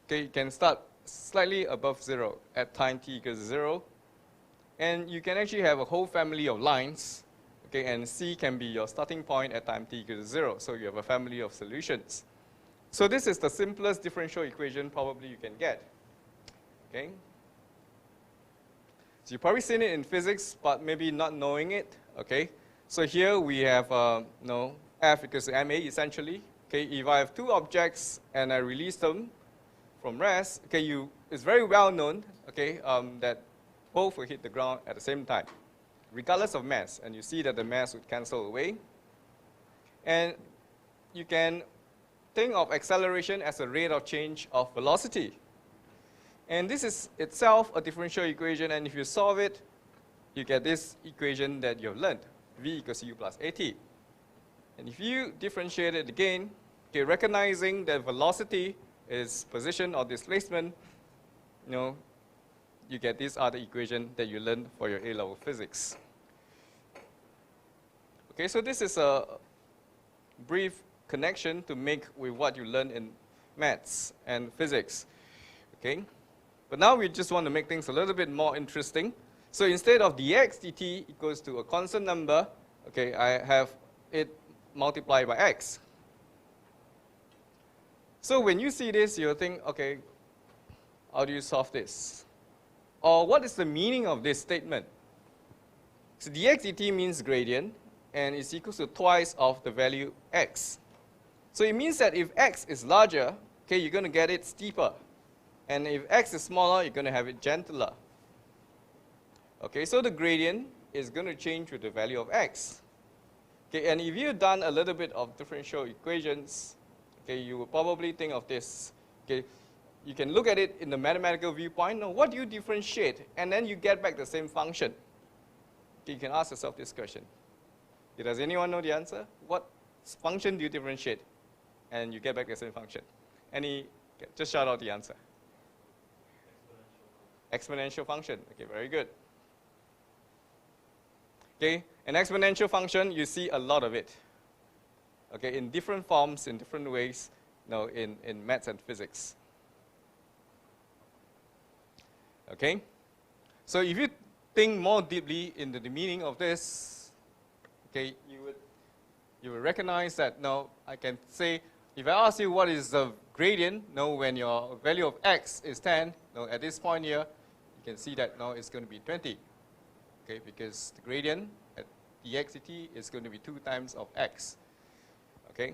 Okay, you can start slightly above 0 at time t equals 0. And you can actually have a whole family of lines. Okay, and C can be your starting point at time t equals 0. So you have a family of solutions. So this is the simplest differential equation probably you can get. Okay? So you've probably seen it in physics, but maybe not knowing it. Okay? So here we have F equals to ma essentially. Okay, if I have two objects and I release them from rest, okay, it's very well known, okay, that both will hit the ground at the same time, regardless of mass. And you see that the mass would cancel away. And you can think of acceleration as a rate of change of velocity. And this is itself a differential equation, and if you solve it, you get this equation that you've learned, v equals u plus at. And if you differentiate it again, okay, recognizing that velocity is position or displacement, you get this other equation that you learned for your A-level physics. Okay, so this is a brief connection to make with what you learn in maths and physics. Okay, but now we just want to make things a little bit more interesting. So instead of dx dt equals to a constant number, okay, I have it multiplied by x. So when you see this, you'll think, okay, how do you solve this? Or what is the meaning of this statement? So dx dt means gradient, and it's equal to twice of the value x. So it means that if x is larger, okay, you're going to get it steeper. And if x is smaller, you're going to have it gentler. Okay, so the gradient is going to change with the value of x. Okay, and if you've done a little bit of differential equations, okay, you will probably think of this. Okay, you can look at it in the mathematical viewpoint. Now, what do you differentiate? And then you get back the same function. Okay, you can ask yourself this question. Okay, does anyone know the answer? What function do you differentiate? And you get back the same function. Just shout out the answer. Exponential function. Okay, very good. Okay, an exponential function, you see a lot of it. Okay, in different forms, in different ways, in maths and physics. Okay, so if you think more deeply into the meaning of this, okay, you will recognize that now I can say, if I ask you what is the gradient, when your value of x is 10, at this point here, you can see that now it's going to be 20. Okay, because the gradient at dxt is going to be 2 times of x. Okay?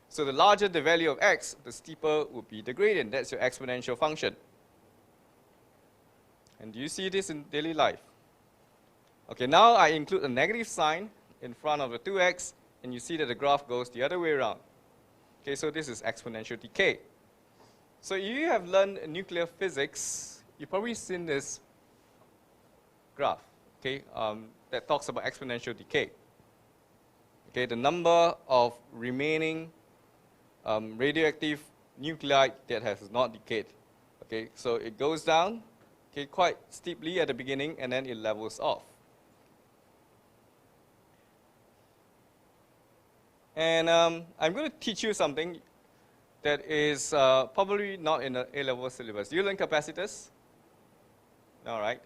So the larger the value of x, the steeper would be the gradient. That's your exponential function. And do you see this in daily life? Okay, now I include a negative sign in front of the 2x, and you see that the graph goes the other way around. Okay, so this is exponential decay. So if you have learned nuclear physics, you've probably seen this graph, okay, that talks about exponential decay. Okay, the number of remaining radioactive nuclei that has not decayed. Okay, so it goes down, okay, quite steeply at the beginning, and then it levels off. And I'm going to teach you something that is probably not in the A-level syllabus. Do you learn capacitors? No, right?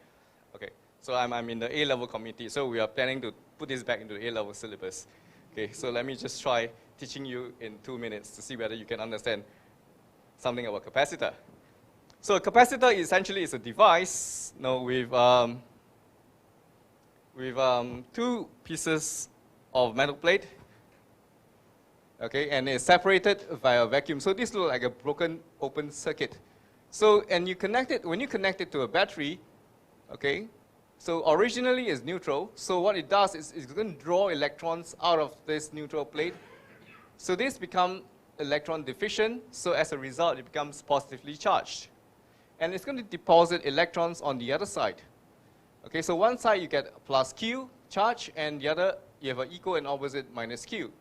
Okay, so I'm in the A-level community, so we are planning to put this back into the A-level syllabus. Okay, so let me just try teaching you in 2 minutes to see whether you can understand something about capacitor. So a capacitor essentially is a device, with 2 pieces of metal plate. Okay, and it's separated via vacuum. So this looks like a broken open circuit. So, and you connect it, when you connect it to a battery, okay, so originally it's neutral. So what it does is it's going to draw electrons out of this neutral plate. So this becomes electron deficient. So as a result, it becomes positively charged. And it's going to deposit electrons on the other side. Okay, so one side you get plus Q charge, and the other you have an equal and opposite minus Q.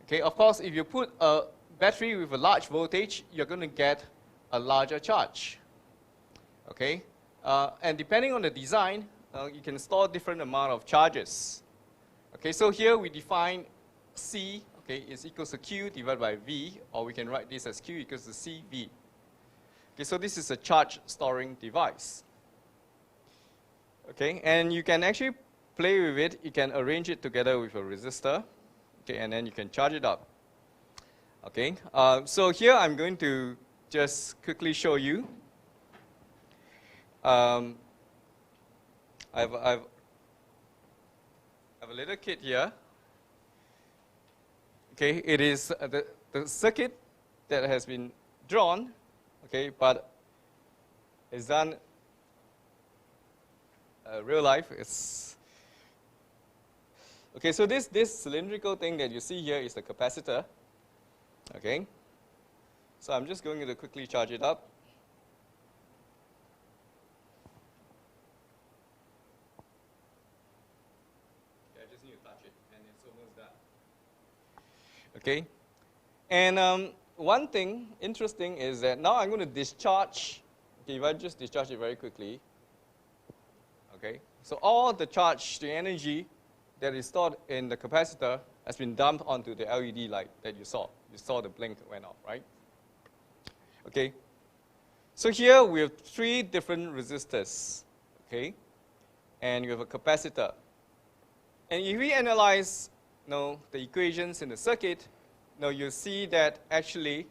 Okay, of course, if you put a battery with a large voltage, you're going to get a larger charge. Okay, and depending on the design, you can store different amount of charges. Okay, so here we define C, okay, is equals to Q divided by V, or we can write this as Q equals to CV. Okay, so this is a charge storing device. Okay, and you can actually play with it. You can arrange it together with a resistor. Okay, and then you can charge it up. Okay, so here I'm going to just quickly show you. I have a little kit here. Okay, it is the circuit that has been drawn. Okay, but it's done real life. It's okay, so this cylindrical thing that you see here is the capacitor. Okay, so I'm just going to quickly charge it up. Okay, I just need to touch it, and it's almost done. Okay, and one thing interesting is that now I'm going to discharge. Okay, if I just discharge it very quickly. Okay, so all the charge, the energy that is stored in the capacitor has been dumped onto the LED light that you saw. You saw the blink went off, right? Okay. So here we have 3 different resistors, okay? And you have a capacitor. And if we analyze the equations in the circuit, you see that actually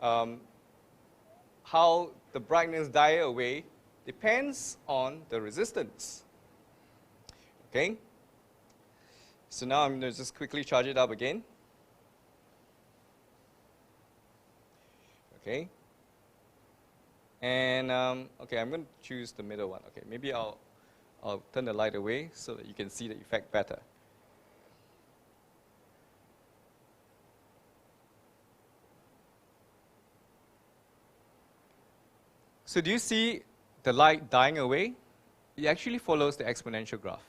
how the brightness die away depends on the resistance. Okay? So now I'm going to just quickly charge it up again. Okay. And okay, I'm going to choose the middle one. Okay, maybe I'll turn the light away so that you can see the effect better. So do you see the light dying away? It actually follows the exponential graph.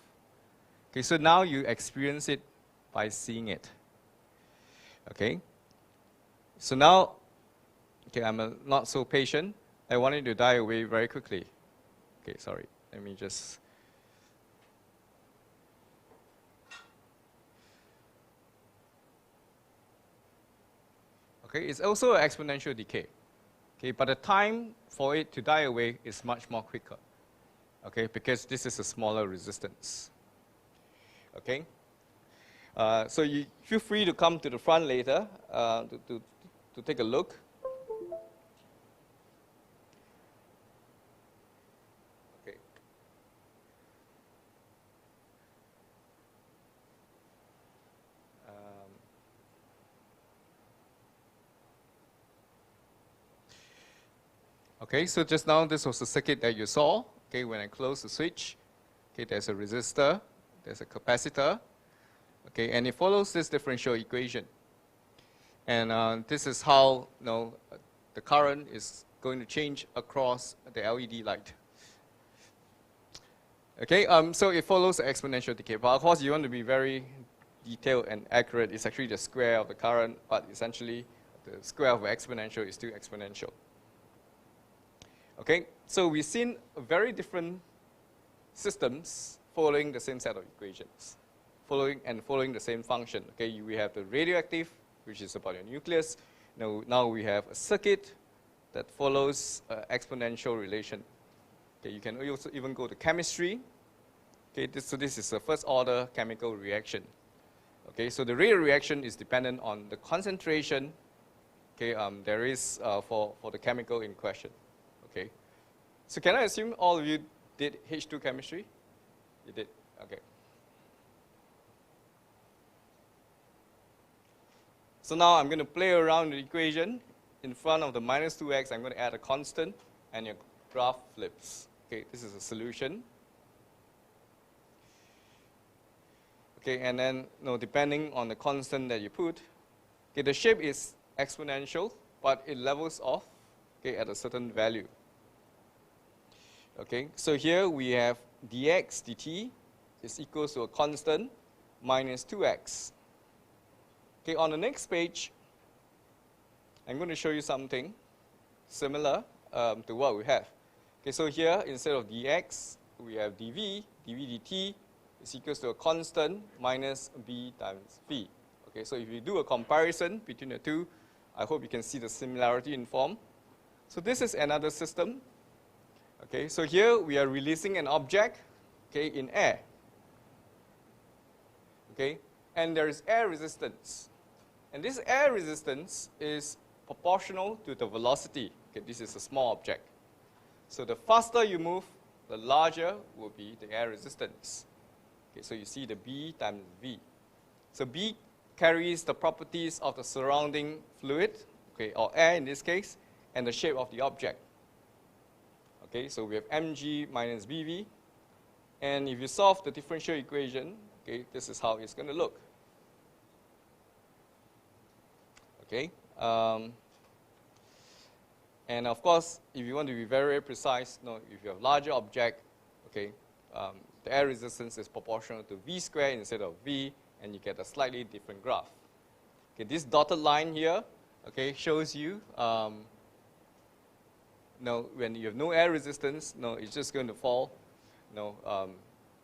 Okay, so now you experience it by seeing it. Okay, so now, okay, I'm not so patient. I want it to die away very quickly. Okay, sorry, let me just. Okay, it's also an exponential decay. Okay, but the time for it to die away is much more quicker. Okay, because this is a smaller resistance. Okay, so you feel free to come to the front later to take a look. Okay. Okay, so just now this was the circuit that you saw. Okay, when I close the switch, okay, there's a resistor, there's a capacitor, okay, and it follows this differential equation. And this is how the current is going to change across the LED light. Okay, so it follows the exponential decay. But of course, you want to be very detailed and accurate. It's actually the square of the current, but essentially the square of the exponential is still exponential. Okay, so we've seen very different systems following the same set of equations, following the same function. Okay, we have the radioactive, which is about your nucleus. Now we have a circuit that follows exponential relation. Okay, you can also even go to chemistry. Okay, so this is a first order chemical reaction. Okay, so the rate of reaction is dependent on the concentration. Okay, there is for the chemical in question. Okay, so can I assume all of you did H2 chemistry? You did. Okay. So now I'm going to play around the equation. In front of the minus 2x, I'm going to add a constant, and your graph flips. Okay, this is a solution. Okay, and then depending on the constant that you put, okay, the shape is exponential, but it levels off, okay, at a certain value. Okay, so here we have dx dt is equals to a constant minus 2x. Okay, on the next page, I'm going to show you something similar to what we have. Okay, so here, instead of dx, we have dv dt is equals to a constant minus b times v. Okay, so if you do a comparison between the two, I hope you can see the similarity in form. So this is another system. Okay, so here we are releasing an object, okay, in air. Okay, and there is air resistance. And this air resistance is proportional to the velocity. Okay, this is a small object. So the faster you move, the larger will be the air resistance. Okay, so you see the B times V. So B carries the properties of the surrounding fluid, okay, or air in this case, and the shape of the object. Okay, so we have mg minus bv. And if you solve the differential equation, okay, this is how it's going to look. Okay, and of course, if you want to be very, very precise, if you have larger object, okay, the air resistance is proportional to v squared instead of v, and you get a slightly different graph. Okay, this dotted line here, okay, shows you when you have no air resistance, it's just going to fall,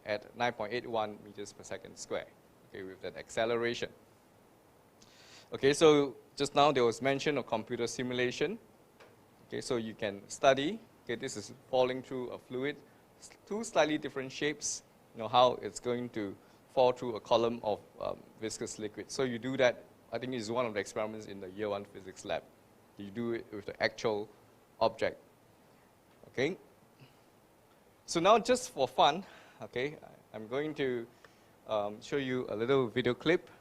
at 9.81 meters per second square, okay, with that acceleration. Okay, so just now there was mention of computer simulation. Okay, so you can study. Okay, this is falling through a fluid, two slightly different shapes. How it's going to fall through a column of viscous liquid. So you do that. I think it's one of the experiments in the year 1 physics lab. You do it with the actual object. Okay. So now, just for fun, okay, I'm going to show you a little video clip.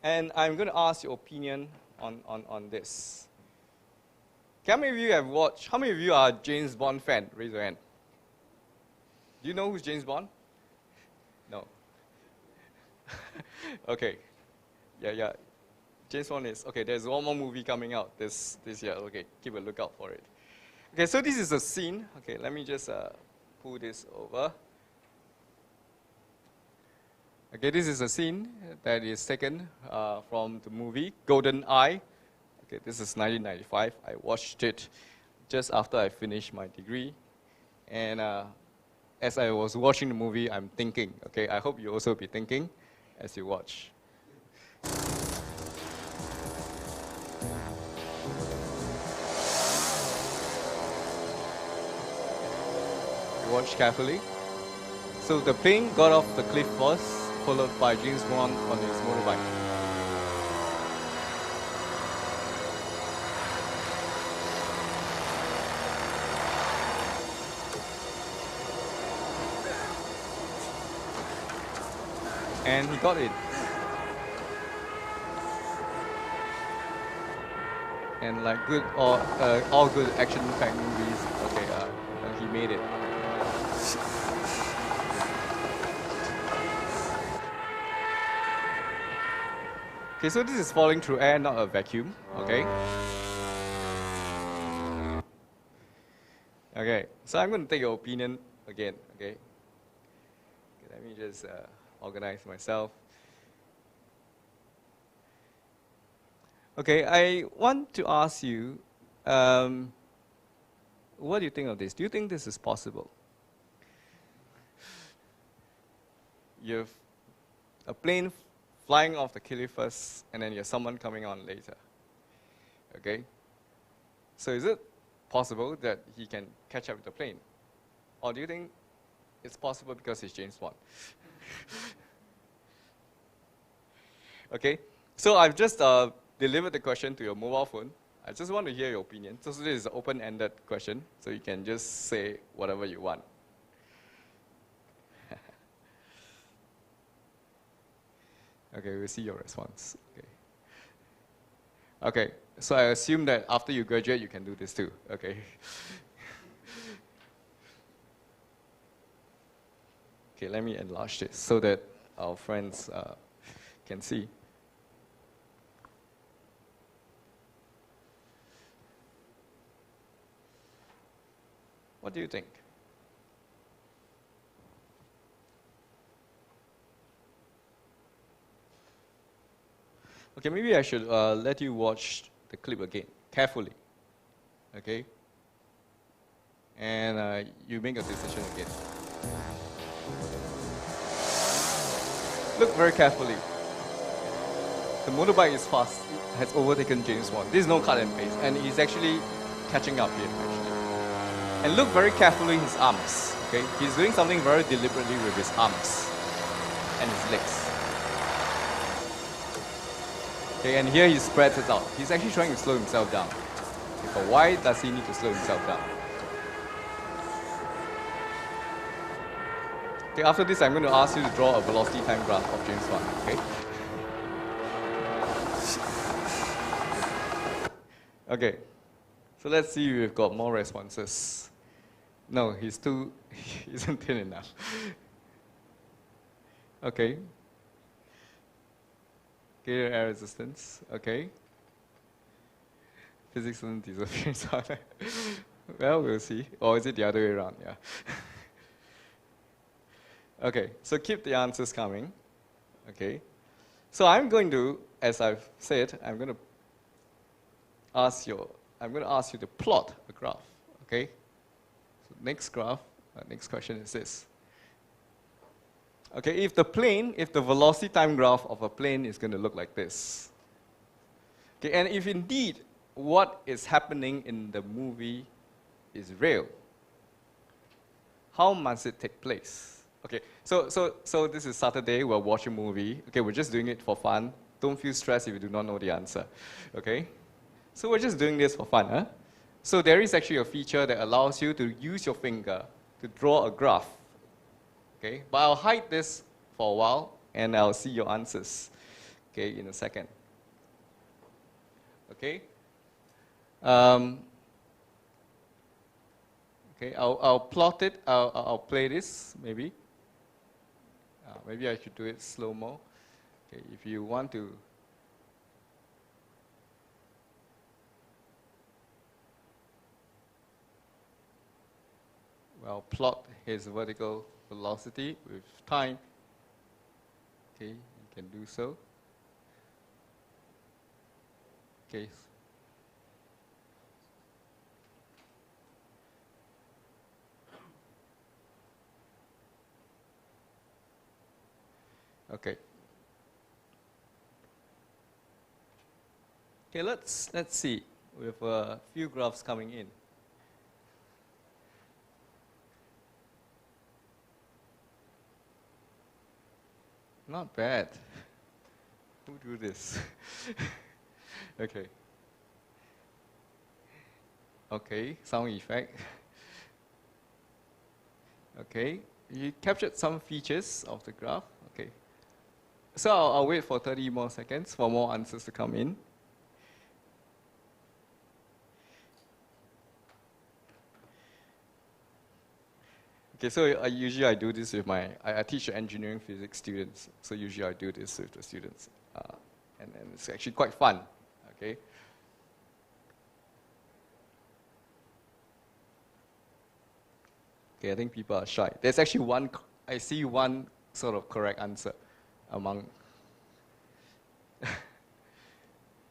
And I'm going to ask your opinion on this. How many of you have watched, how many of you are James Bond fan? Raise your hand. Do you know who's James Bond? No. Okay. Yeah. James Bond is, okay, there's one more movie coming out this year. Okay, keep a lookout for it. Okay, so this is a scene. Okay, let me just pull this over. Okay, this is a scene that is taken from the movie Golden Eye. Okay, this is 1995. I watched it just after I finished my degree. And as I was watching the movie, I'm thinking. Okay, I hope you also be thinking as you watch. You watch carefully. So the plane got off the cliff first, followed by James Bond on his motorbike. And he got it. and like good all good action-packed movies. Okay, he made it. Okay, so this is falling through air, not a vacuum. Okay. Okay, so I'm going to take your opinion again. Okay. Let me just organize myself. Okay, I want to ask you, what do you think of this? Do you think this is possible? You have a plane flying off the cliff first, and then you have someone coming on later. Okay? So is it possible that he can catch up with the plane? Or do you think it's possible because he's James Bond? Okay? So I've just delivered the question to your mobile phone. I just want to hear your opinion. So this is an open-ended question, so you can just say whatever you want. Okay, we'll see your response. Okay. Okay, so I assume that after you graduate, you can do this too. Okay. Okay, let me enlarge this so that our friends can see. What do you think? Okay, maybe I should let you watch the clip again, carefully. Okay? And you make a decision again. Look very carefully. The motorbike is fast, has overtaken James Bond. This is no cut and paste, and he's actually catching up here, actually. And look very carefully his arms. Okay? He's doing something very deliberately with his arms and his legs. Okay, and here he spreads it out. He's actually trying to slow himself down. Okay, but why does he need to slow himself down? Okay, after this, I'm going to ask you to draw a velocity time graph of James Bond. Okay? Okay, so let's see if we've got more responses. No, he's too, he isn't thin enough. Okay. Okay, air resistance, okay. Physics doesn't deserve James Bond. Well, we'll see. Or is it the other way around? Yeah. Okay, so keep the answers coming. Okay. So I'm going to, as I've said, I'm going to ask you to plot a graph. Okay. So next graph, next question is this. Okay, if the velocity time graph of a plane is going to look like this. Okay, and if indeed what is happening in the movie is real, how must it take place? Okay, so this is Saturday, we're watching a movie. Okay, we're just doing it for fun. Don't feel stressed if you do not know the answer. Okay? So we're just doing this for fun, huh? So there is actually a feature that allows you to use your finger to draw a graph. Okay, but I'll hide this for a while, and I'll see your answers, okay, in a second. Okay. Okay, I'll plot it. I'll play this maybe. Maybe I should do it slow-mo. Okay, if you want to. Well, plot his vertical velocity with time. Okay, you can do so. Okay. Okay. Okay, let's see. We have a few graphs coming in. Not bad. Who do this? Okay. Okay, sound effect. Okay, you captured some features of the graph. Okay. So I'll wait for 30 more seconds for more answers to come in. Okay, so usually I do this with I teach engineering physics students, so usually I do this with the students. And it's actually quite fun, okay? Okay, I think people are shy. There's actually I see one sort of correct answer among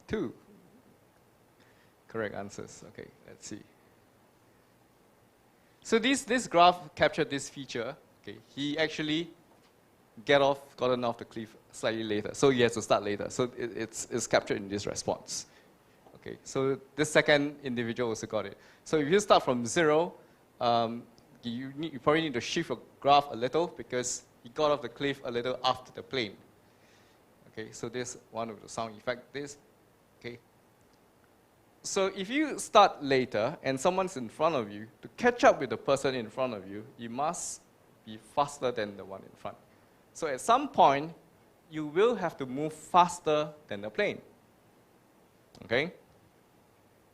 two correct answers. Okay, let's see. So this graph captured this feature. Okay, he actually gotten off the cliff slightly later, so he has to start later. So it's captured in this response. Okay, so this second individual also got it. So if you start from 0, you probably need to shift your graph a little because he got off the cliff a little after the plane. Okay, so this one of the sound effect. Okay. So if you start later and someone's in front of you, to catch up with the person in front of you, you must be faster than the one in front. So at some point, you will have to move faster than the plane. Okay?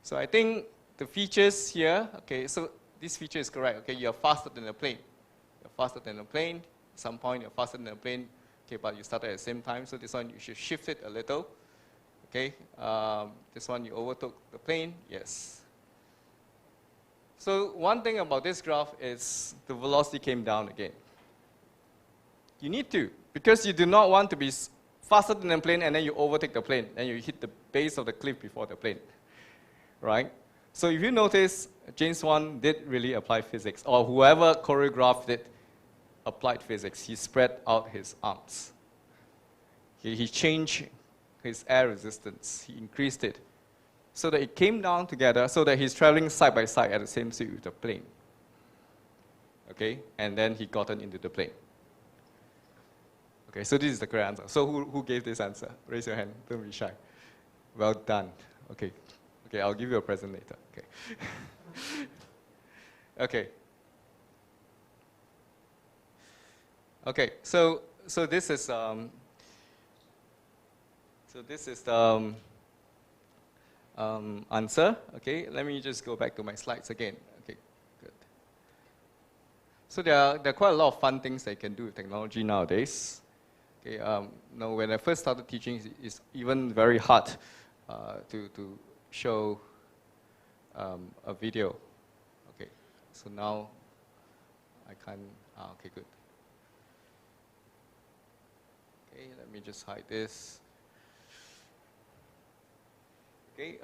So I think the features here, okay, so this feature is correct. Okay, you're faster than the plane. You're faster than the plane. At some point, you're faster than the plane. Okay, but you started at the same time, so this one you should shift it a little. Okay, this one you overtook the plane, yes. So one thing about this graph is the velocity came down again. You need to, because you do not want to be faster than the plane and then you overtake the plane and you hit the base of the cliff before the plane, right? So if you notice, James Wan did really apply physics, or whoever choreographed it applied physics. He spread out his arms. He changed his air resistance. He increased it so that it came down together so that he's traveling side by side at the same speed with the plane. Okay, and then he gotten into the plane. Okay, so this is the correct answer. So who gave this answer? Raise your hand, don't be shy. Well done. Okay, okay, I'll give you a present later. Okay. Okay. Okay, so this is the answer. Okay, let me just go back to my slides again. Okay, good. So there are quite a lot of fun things that you can do with technology nowadays. Okay, now when I first started teaching, it's even very hard to show a video. Okay, so now I can't. Okay, good. Okay, let me just hide this. Okay.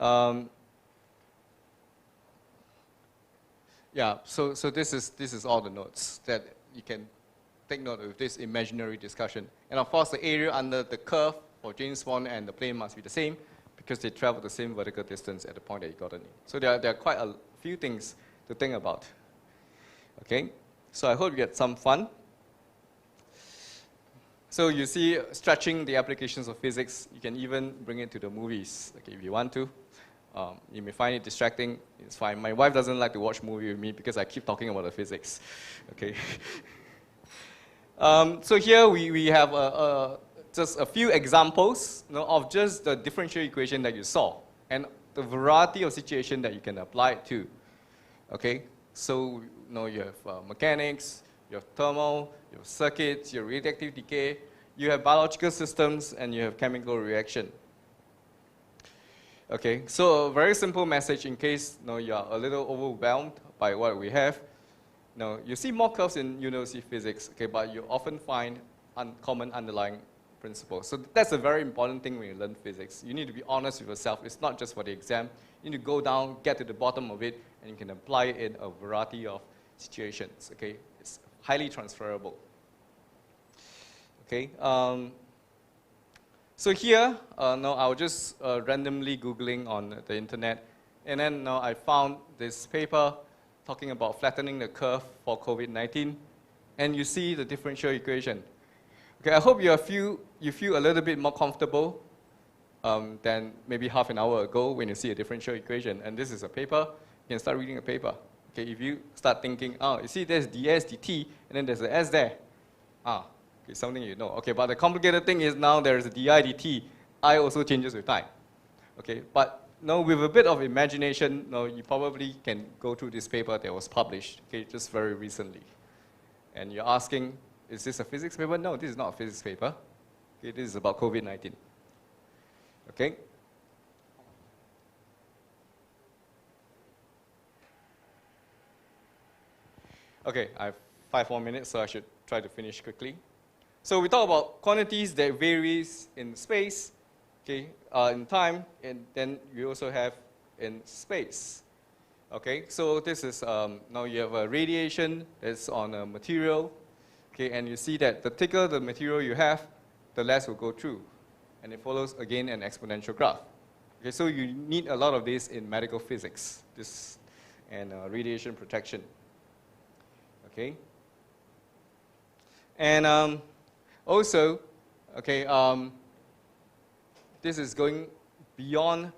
Yeah. So this is all the notes that you can take note of this imaginary discussion. And of course, the area under the curve for James Bond and the plane must be the same because they travel the same vertical distance at the point that you got in. So there are quite a few things to think about. Okay. So I hope you get some fun. So you see, stretching the applications of physics, you can even bring it to the movies, okay, if you want to. You may find it distracting, it's fine. My wife doesn't like to watch movie with me because I keep talking about the physics, okay. So here we have just a few examples, of just the differential equation that you saw and the variety of situations that you can apply it to, okay. So you have mechanics, you have thermal, you have circuits, you have reactive decay, you have biological systems, and you have chemical reaction. Okay, so a very simple message in case you are a little overwhelmed by what we have. You see more curves in university physics, okay, but you often find common underlying principles. So that's a very important thing when you learn physics. You need to be honest with yourself. It's not just for the exam. You need to go down, get to the bottom of it, and you can apply it in a variety of situations, okay? It's highly transferable. Okay, so here, I was just randomly Googling on the internet, and then I found this paper talking about flattening the curve for COVID-19, and you see the differential equation. Okay, I hope you feel a little bit more comfortable than maybe half an hour ago when you see a differential equation, and this is a paper. You can start reading a paper. Okay, if you start thinking, you see there's ds dt, and then there's the s there. Okay, something you know. Okay, but the complicated thing is now there's a di dt. I also changes with time. Okay, but with a bit of imagination, you probably can go through this paper that was published, okay, just very recently. And you're asking, is this a physics paper? No, this is not a physics paper. Okay, this is about COVID-19. Okay? Okay, I have 5 more minutes, so I should try to finish quickly. So we talk about quantities that varies in space, okay, in time, and then you also have in space. Okay, so this is, now you have a radiation that's on a material, okay, and you see that the thicker the material you have, the less will go through. And it follows, again, an exponential graph. Okay, so you need a lot of this in medical physics, this, and radiation protection. Okay, and also, okay, this is going beyond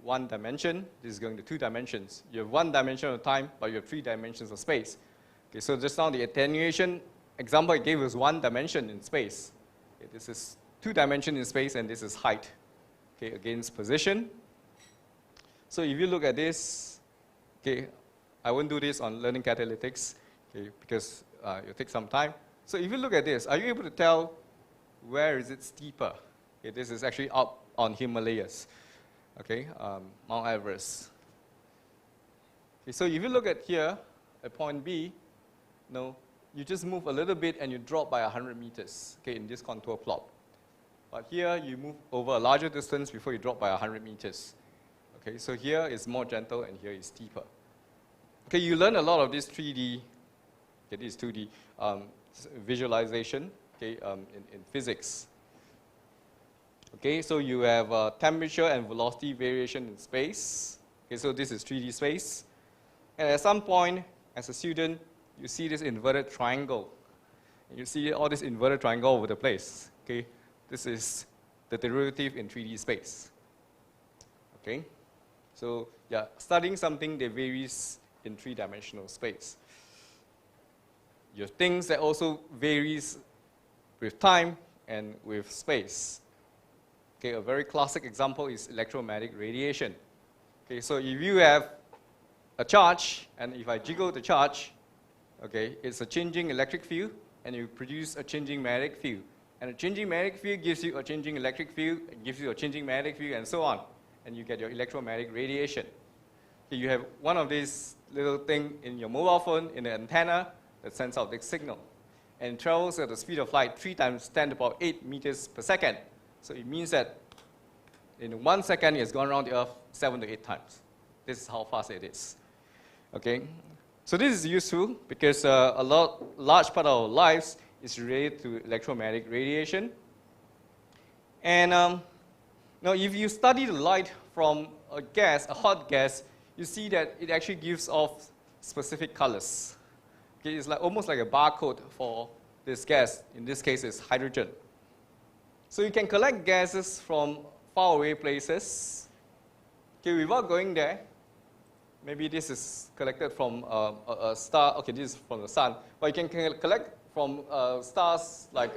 1 dimension. This is going to 2 dimensions. You have 1 dimension of time, but you have 3 dimensions of space. Okay, so just now the attenuation example I gave was 1 dimension in space. Okay, this is 2 dimensions in space, and this is height. Okay, against position. So if you look at this, okay, I won't do this on learning catalytics, okay, because it'll take some time. So if you look at this, are you able to tell where is it steeper? Okay, this is actually up on Himalayas, okay, Mount Everest. Okay, so if you look at here, at point B, no, you just move a little bit and you drop by 100 meters, okay, in this contour plot. But here you move over a larger distance before you drop by 100 meters. Okay, so here is more gentle and here is steeper. Okay, you learn a lot of this 3D, okay, this 2D visualization, okay, in physics. Okay, so you have temperature and velocity variation in space. Okay, so this is 3D space. And at some point, as a student, you see this inverted triangle. And you see all this inverted triangle over the place. Okay, this is the derivative in 3D space. Okay, so yeah, studying something that varies in 3-dimensional space. You have things that also varies with time and with space. Okay, a very classic example is electromagnetic radiation. Okay, so if you have a charge, and if I jiggle the charge, okay, it's a changing electric field, and you produce a changing magnetic field. And a changing magnetic field gives you a changing electric field, it gives you a changing magnetic field, and so on. And you get your electromagnetic radiation. Okay, you have one of these little thing in your mobile phone, in the antenna, that sends out this signal. And it travels at the speed of light 3 times 10 to the power 8 meters per second. So it means that in 1 second, it's gone around the Earth 7 to 8 times. This is how fast it is. Okay? So this is useful because large part of our lives is related to electromagnetic radiation. And now if you study the light from a gas, a hot gas, you see that it actually gives off specific colors. Okay, it's like almost like a barcode for this gas. In this case, it's hydrogen. So you can collect gases from faraway places. Okay, without going there, maybe this is collected from a star. Okay, this is from the sun. But you can collect from stars like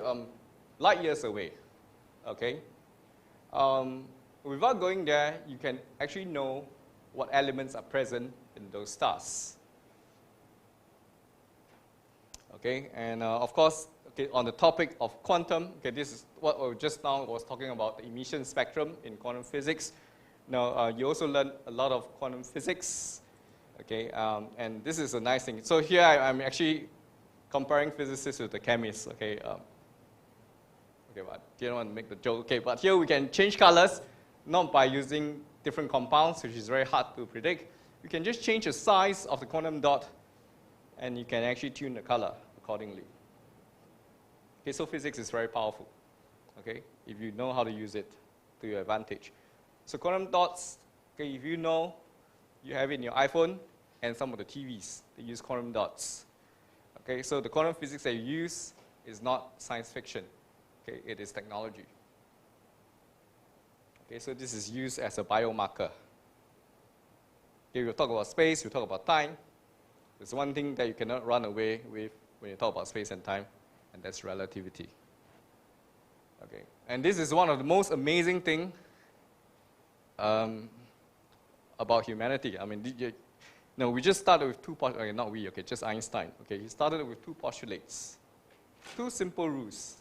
light years away. Okay. Without going there, you can actually know what elements are present in those stars. Okay, and of course, okay, on the topic of quantum, okay, this is what we just now was talking about, the emission spectrum in quantum physics. Now, you also learn a lot of quantum physics, okay, and this is a nice thing. So here I'm actually comparing physicists with the chemists, okay. Okay, but didn't want to make the joke, okay, but here we can change colors, not by using different compounds, which is very hard to predict. You can just change the size of the quantum dot, and you can actually tune the color accordingly. Okay, so physics is very powerful, okay, if you know how to use it to your advantage. So quantum dots, okay, if you know, you have it in your iPhone and some of the TVs, they use quantum dots. Okay, so the quantum physics that you use is not science fiction, okay, it is technology. Okay, so this is used as a biomarker. Okay, we'll talk about space, we'll talk about time. There's one thing that you cannot run away with when you talk about space and time, and that's relativity. Okay, and this is one of the most amazing things about humanity. I mean, No, we just started with not we, okay, just Einstein. Okay, he started with two postulates, two simple rules.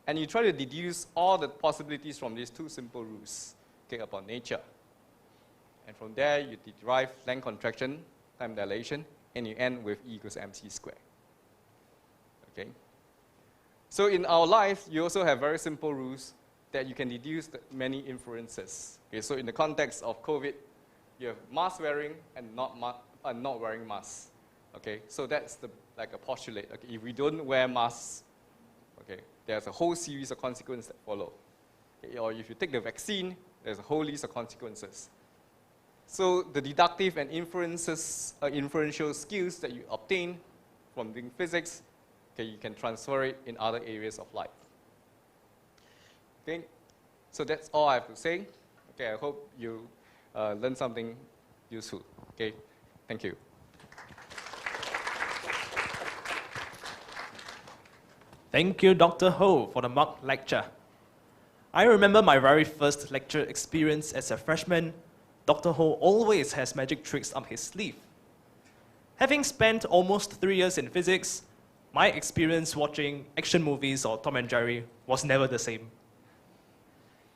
And you try to deduce all the possibilities from these two simple rules, okay, about nature. And from there, you derive length contraction, time dilation, and you end with E equals mc squared. Okay? So in our life, you also have very simple rules that you can deduce many inferences. Okay, so in the context of COVID, you have mask wearing and not wearing masks. Okay, so that's like a postulate. Okay, if we don't wear masks, okay, there's a whole series of consequences that follow. Okay, or if you take the vaccine, there's a whole list of consequences. So the deductive and inferential skills that you obtain from doing physics, okay, you can transfer it in other areas of life. Okay, so that's all I have to say. Okay, I hope you learn something useful. Okay, thank you. Thank you, Dr. Ho, for the mock lecture. I remember my very first lecture experience as a freshman. Dr. Ho always has magic tricks up his sleeve. Having spent almost 3 years in physics, my experience watching action movies or Tom and Jerry was never the same.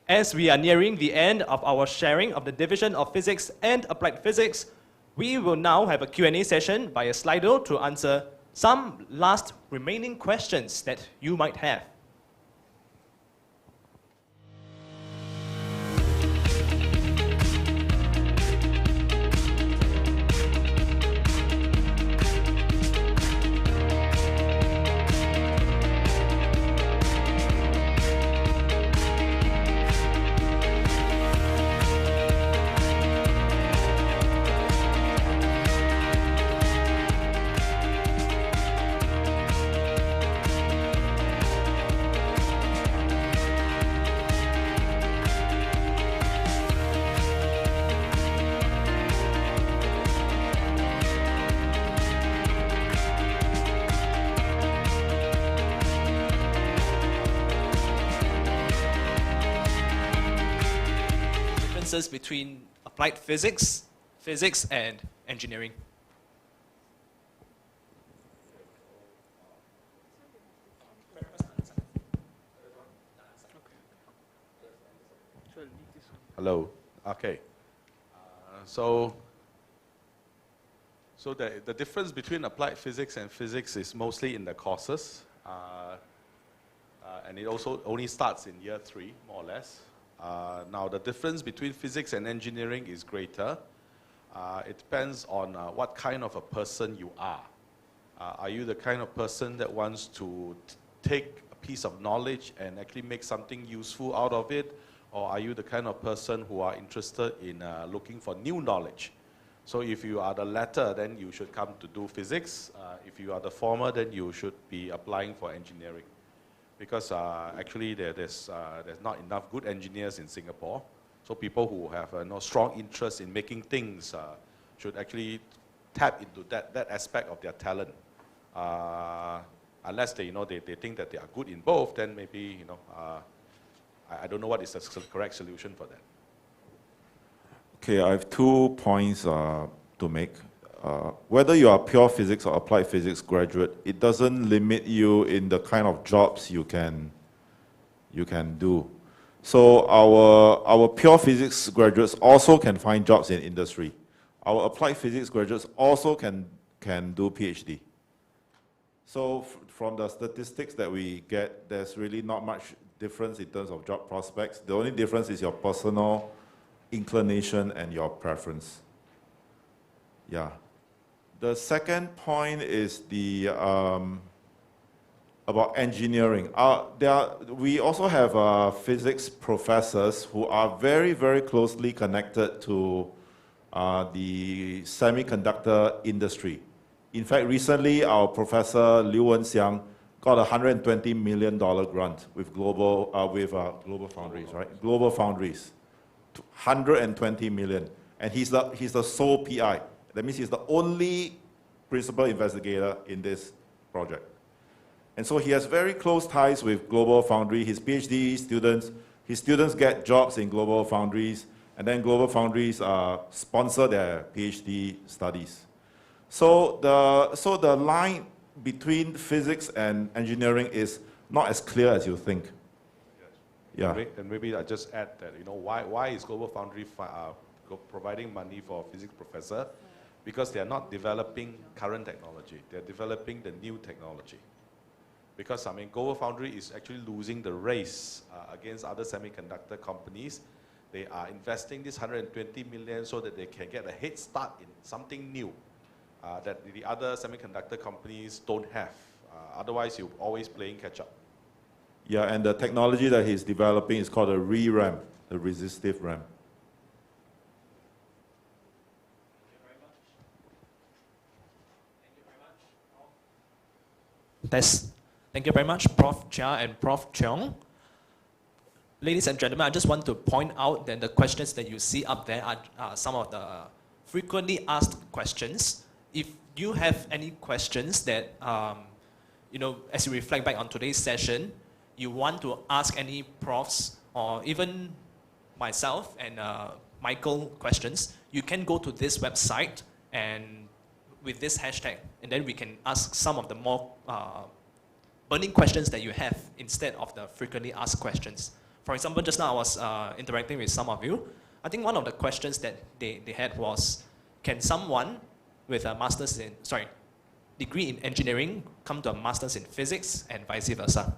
As we are nearing the end of our sharing of the division of physics and applied physics, we will now have a Q&A session via Slido to answer some last remaining questions that you might have. Differences between applied physics, physics, and engineering. Hello. Okay. So the difference between applied physics and physics is mostly in the courses, and it also only starts in year 3, more or less. Now, the difference between physics and engineering is greater. It depends on what kind of a person you are. Are you the kind of person that wants to take a piece of knowledge and actually make something useful out of it? Or are you the kind of person who are interested in looking for new knowledge? So if you are the latter, then you should come to do physics. If you are the former, then you should be applying for engineering. Because actually there's not enough good engineers in Singapore. So people who have no strong interest in making things should actually tap into that aspect of their talent. Unless they think that they are good in both, then maybe I don't know what is the correct solution for that. Okay, I have 2 points to make. Whether you are pure physics or applied physics graduate, it doesn't limit you in the kind of jobs you can do. So our pure physics graduates also can find jobs in industry. Our applied physics graduates also can do PhD. So from the statistics that we get, there's really not much difference in terms of job prospects. The only difference is your personal inclination and your preference. Yeah. The second point is the about engineering. We also have physics professors who are very, very closely connected to the semiconductor industry. In fact, recently our professor Liu Wenxiang got a $120 million grant with Global Foundries, right? Global Foundries, $120 million, and he's the sole PI. That means he's the only principal investigator in this project. And so he has very close ties with Global Foundry. His PhD students, his students get jobs in Global Foundries, and then global foundries sponsor their PhD studies. So the line between physics and engineering is not as clear as you think. Yeah. And maybe I just add that, why is Global Foundry providing money for a physics professor? Because they are not developing current technology, they're developing the new technology. Because Global Foundry is actually losing the race against other semiconductor companies. They are investing this 120 million so that they can get a head start in something new that the other semiconductor companies don't have. Otherwise, you're always playing catch up. Yeah, and the technology that he's developing is called a ReRAM, the resistive RAM. Thank you very much, Prof. Chia and Prof. Cheong. Ladies and gentlemen, I just want to point out that the questions that you see up there are some of the frequently asked questions. If you have any questions that, as you reflect back on today's session, you want to ask any profs or even myself and Michael questions, you can go to this website and with this hashtag, and then we can ask some of the more burning questions that you have instead of the frequently asked questions. For example, just now I was interacting with some of you. I think one of the questions that they had was, can someone with a degree in engineering come to a master's in physics and vice versa?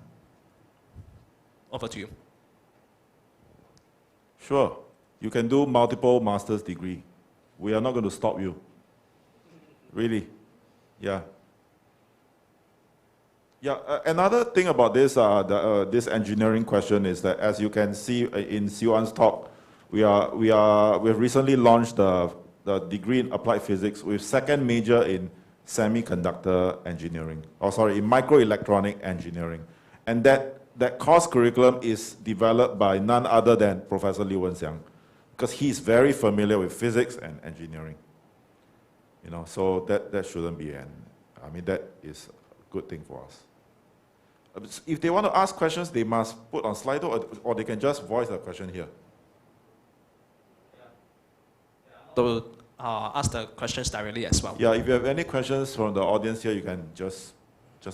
Over to you. Sure, you can do multiple master's degree. We are not going to stop you. Really, yeah. Yeah, another thing about this, this engineering question is that, as you can see in Siwan's talk, we've recently launched the degree in applied physics with second major in semiconductor engineering, in microelectronic engineering. And that course curriculum is developed by none other than Professor Liu Wenxiang, because he's very familiar with physics and engineering. So that shouldn't be that is a good thing for us. If they want to ask questions, they must put on Slido, or they can just voice the question here. To ask the questions directly as well. Yeah, if you have any questions from the audience here, you can just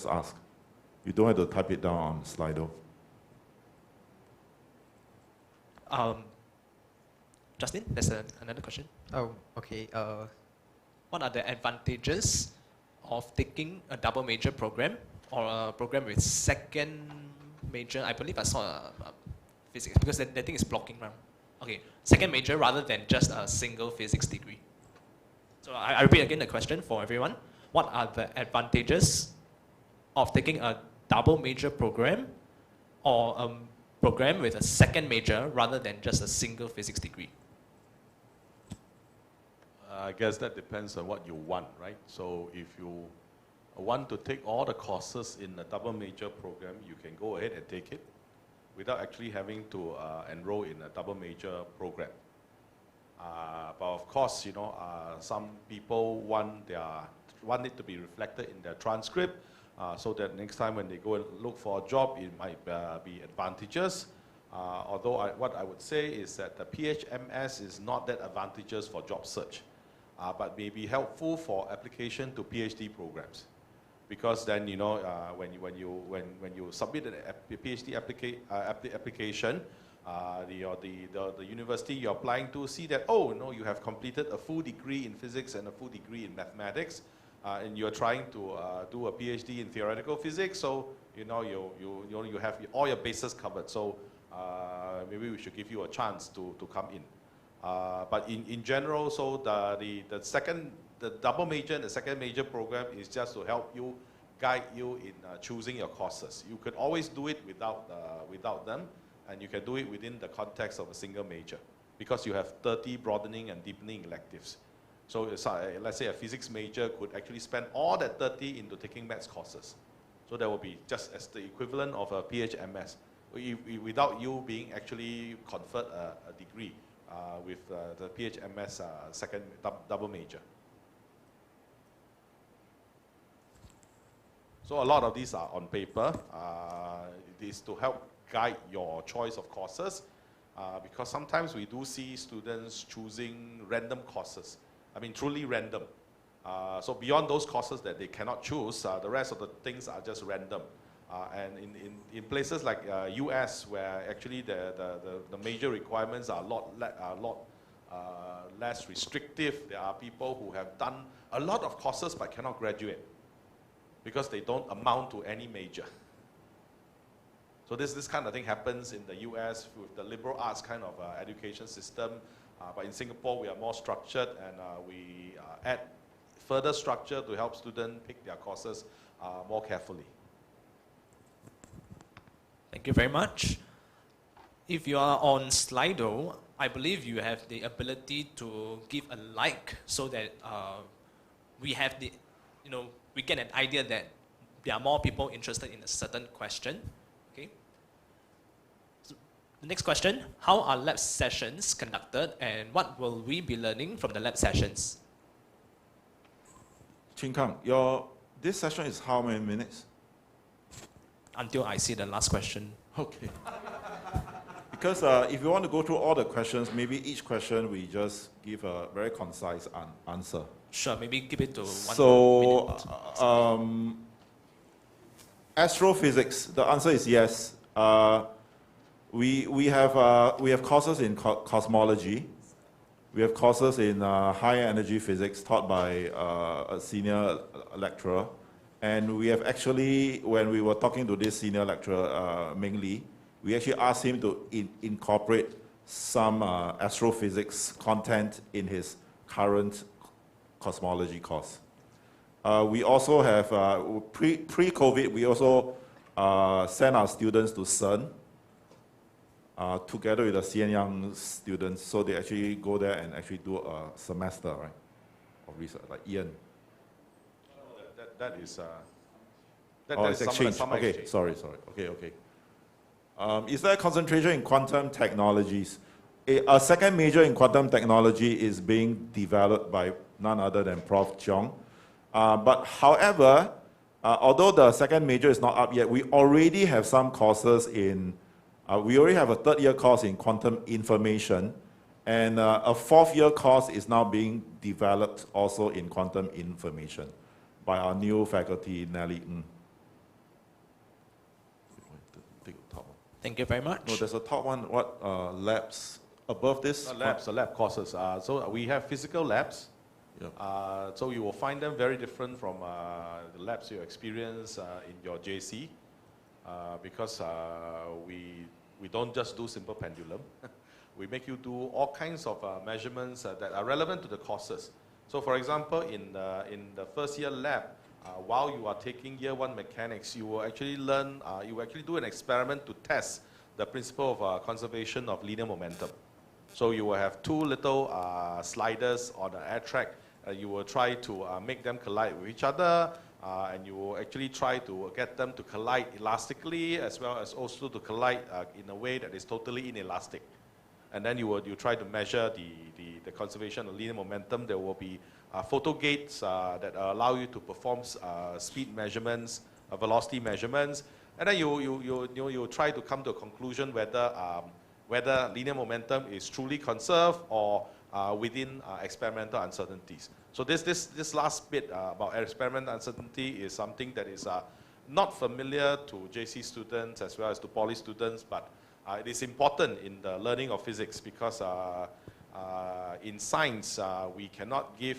ask. You don't have to type it down on Slido. Justin, there's another question. Oh, okay. What are the advantages of taking a double major program or a program with second major? I believe I saw physics, because that thing is blocking around. Okay, second major rather than just a single physics degree. So I repeat again the question for everyone. What are the advantages of taking a double major program or a program with a second major rather than just a single physics degree? I guess that depends on what you want, right? So if you want to take all the courses in a double major program, you can go ahead and take it without actually having to enroll in a double major program. But of course, some people want it to be reflected in their transcript, so that next time when they go and look for a job, it might be advantageous. Although what I would say is that the PHMS is not that advantageous for job search, but may be helpful for application to PhD programs. Because then, when you submit a PhD application, the university you're applying to see that, you have completed a full degree in physics and a full degree in mathematics, and you're trying to do a PhD in theoretical physics, so you have all your bases covered. So maybe we should give you a chance to come in. But in general, so the double major and the second major program is just to help you, guide you in choosing your courses. You could always do it without them, and you can do it within the context of a single major, because you have 30 broadening and deepening electives. So let's say a physics major could actually spend all that 30 into taking maths courses. So that will be just as the equivalent of a PHMS, without you being actually conferred a degree with the PHMS second double major. So a lot of these are on paper. It is to help guide your choice of courses. because sometimes we do see students choosing random courses. I mean, truly random. So beyond those courses that they cannot choose, the rest of the things are just random. And in places like US, where actually the major requirements are a lot less restrictive, there are people who have done a lot of courses but cannot graduate because they don't amount to any major. So this kind of thing happens in the US with the liberal arts kind of education system. But in Singapore, we are more structured, and we add further structure to help students pick their courses more carefully. Thank you very much. If you are on Slido, I believe you have the ability to give a like so that we have the, we get an idea that there are more people interested in a certain question. Okay. So the next question: how are lab sessions conducted, and what will we be learning from the lab sessions? Chin Kang, this session is how many minutes? Until I see the last question. Okay. Because if you want to go through all the questions, maybe each question we just give a very concise answer. Sure, maybe give it to 1 So, minute. Astrophysics, the answer is yes. We have courses in cosmology. We have courses in high energy physics taught by a senior lecturer. And we have actually, when we were talking to this senior lecturer, Ming Li, we actually asked him to incorporate some astrophysics content in his current cosmology course. We also have, pre-COVID, we also send our students to CERN together with the CN Young students, so they actually go there and actually do a semester, right, of research, like Ian. That is it's exchange. Okay, exchange. sorry. Okay. Is there a concentration in quantum technologies? A second major in quantum technology is being developed by none other than Prof. Cheong. But however, although the second major is not up yet, we already have some courses in, we already have a third-year course in quantum information, and a fourth-year course is now being developed also in quantum information by our new faculty, Nelly Ng. Thank you very much. No, there's a top one. What labs above this? Labs, lab courses. So we have physical labs. Yep. So you will find them very different from the labs you experience in your JC, because we don't just do simple pendulum. We make you do all kinds of measurements that are relevant to the courses. So for example, in the first year lab, while you are taking year 1 mechanics, you will actually learn, you will actually do an experiment to test the principle of conservation of linear momentum. So you will have 2 little sliders on an air track. You will try to make them collide with each other, and you will actually try to get them to collide elastically, as well as also to collide in a way that is totally inelastic. And then you try to measure the conservation of linear momentum. There will be photo gates that allow you to perform speed measurements, velocity measurements, and then you try to come to a conclusion whether linear momentum is truly conserved or within experimental uncertainties. So this last bit about experimental uncertainty is something that is not familiar to JC students as well as to poly students, but it is important in the learning of physics, because in science we cannot give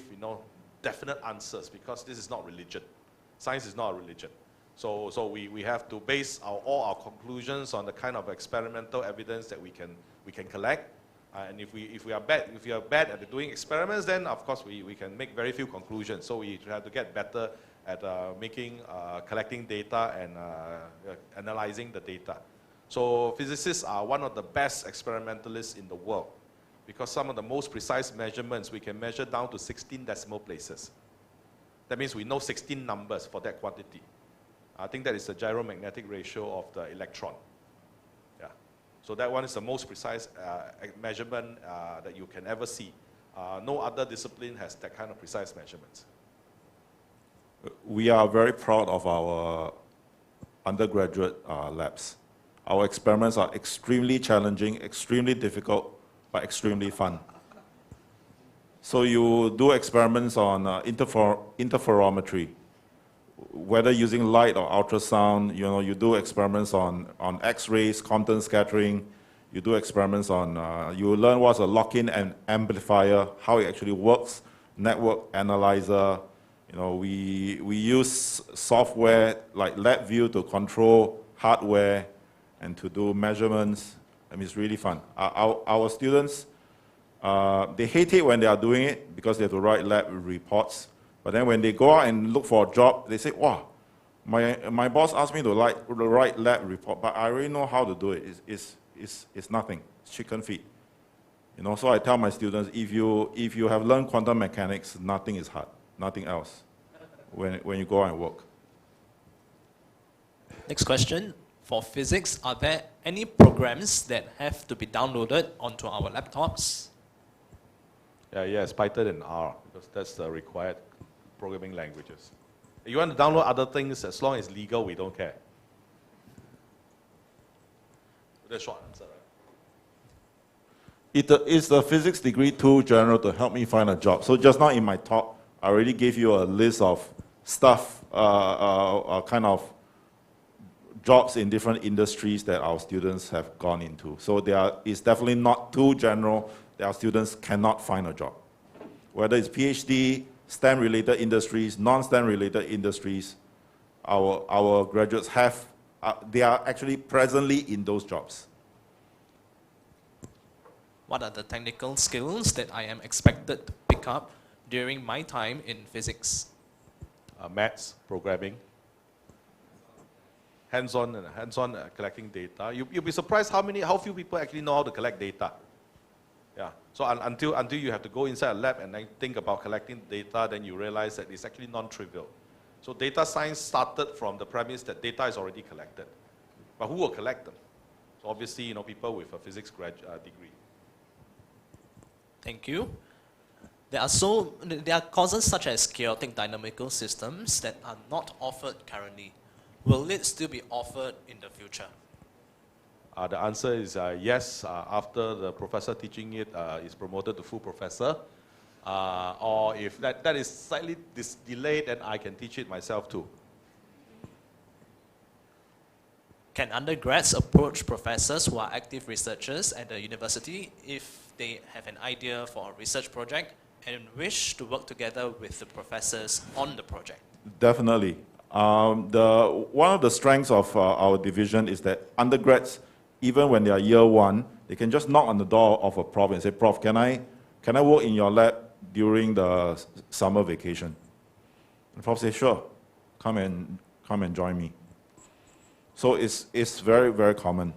definite answers, because this is not religion. Science is not a religion. So we have to base all our conclusions on the kind of experimental evidence that we can collect. And if we are bad at doing experiments, then of course we can make very few conclusions. So we have to get better at collecting data and analyzing the data. So physicists are one of the best experimentalists in the world, because some of the most precise measurements we can measure down to 16 decimal places. That means we know 16 numbers for that quantity. I think that is the gyromagnetic ratio of the electron. Yeah. So that one is the most precise measurement that you can ever see. No other discipline has that kind of precise measurements. We are very proud of our undergraduate labs. Our experiments are extremely challenging, extremely difficult, but extremely fun. So you do experiments on interferometry, whether using light or ultrasound. You do experiments on X-rays, Compton scattering. You do experiments on, you learn what's a lock-in and amplifier, how it actually works, network analyzer. We use software like LabVIEW to control hardware and to do measurements. I mean, it's really fun. Our students, they hate it when they are doing it because they have to write lab reports. But then when they go out and look for a job, they say, wow, my boss asked me to write lab report, but I already know how to do it. It's nothing. It's chicken feed. So I tell my students, if you have learned quantum mechanics, nothing is hard, nothing else, when you go out and work. Next question. For physics, are there any programs that have to be downloaded onto our laptops? Yes, Python and R, because that's the required programming languages. If you want to download other things, as long as it's legal, we don't care. That's a short answer, right? Is the physics degree too general to help me find a job? So just now in my talk, I already gave you a list of stuff, kind of jobs in different industries that our students have gone into. So it's definitely not too general that our students cannot find a job. Whether it's PhD, STEM-related industries, non-STEM-related industries, our graduates they are actually presently in those jobs. What are the technical skills that I am expected to pick up during my time in physics? Maths, programming, hands-on collecting data. You'll be surprised how few people actually know how to collect data. Yeah. So until you have to go inside a lab and then think about collecting data, then you realize that it's actually non-trivial. So data science started from the premise that data is already collected, but who will collect them? So obviously, people with a physics degree. Thank you. There are courses such as chaotic dynamical systems that are not offered currently. Will it still be offered in the future? The answer is yes, after the professor teaching it is promoted to full professor. Or if that is slightly delayed, then I can teach it myself too. Can undergrads approach professors who are active researchers at the university if they have an idea for a research project and wish to work together with the professors on the project? Definitely. One of the strengths of our division is that undergrads, even when they are year one, they can just knock on the door of a prof and say, Prof, can I work in your lab during the summer vacation? The prof says, sure, come and join me. So it's very, very common.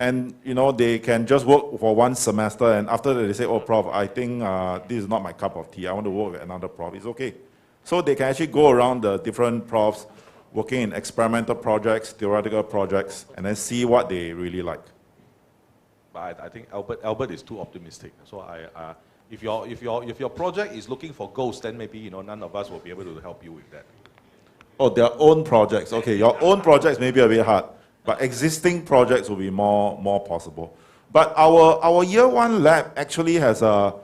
And they can just work for one semester, and after that they say, oh, Prof, I think this is not my cup of tea. I want to work with another prof. It's okay. So they can actually go around the different profs, working in experimental projects, theoretical projects, and then see what they really like. But I think Albert is too optimistic. So if your project is looking for ghosts, then maybe none of us will be able to help you with that. Oh, their own projects. Okay, your own projects may be a bit hard, but existing projects will be more possible. But our year one lab actually has a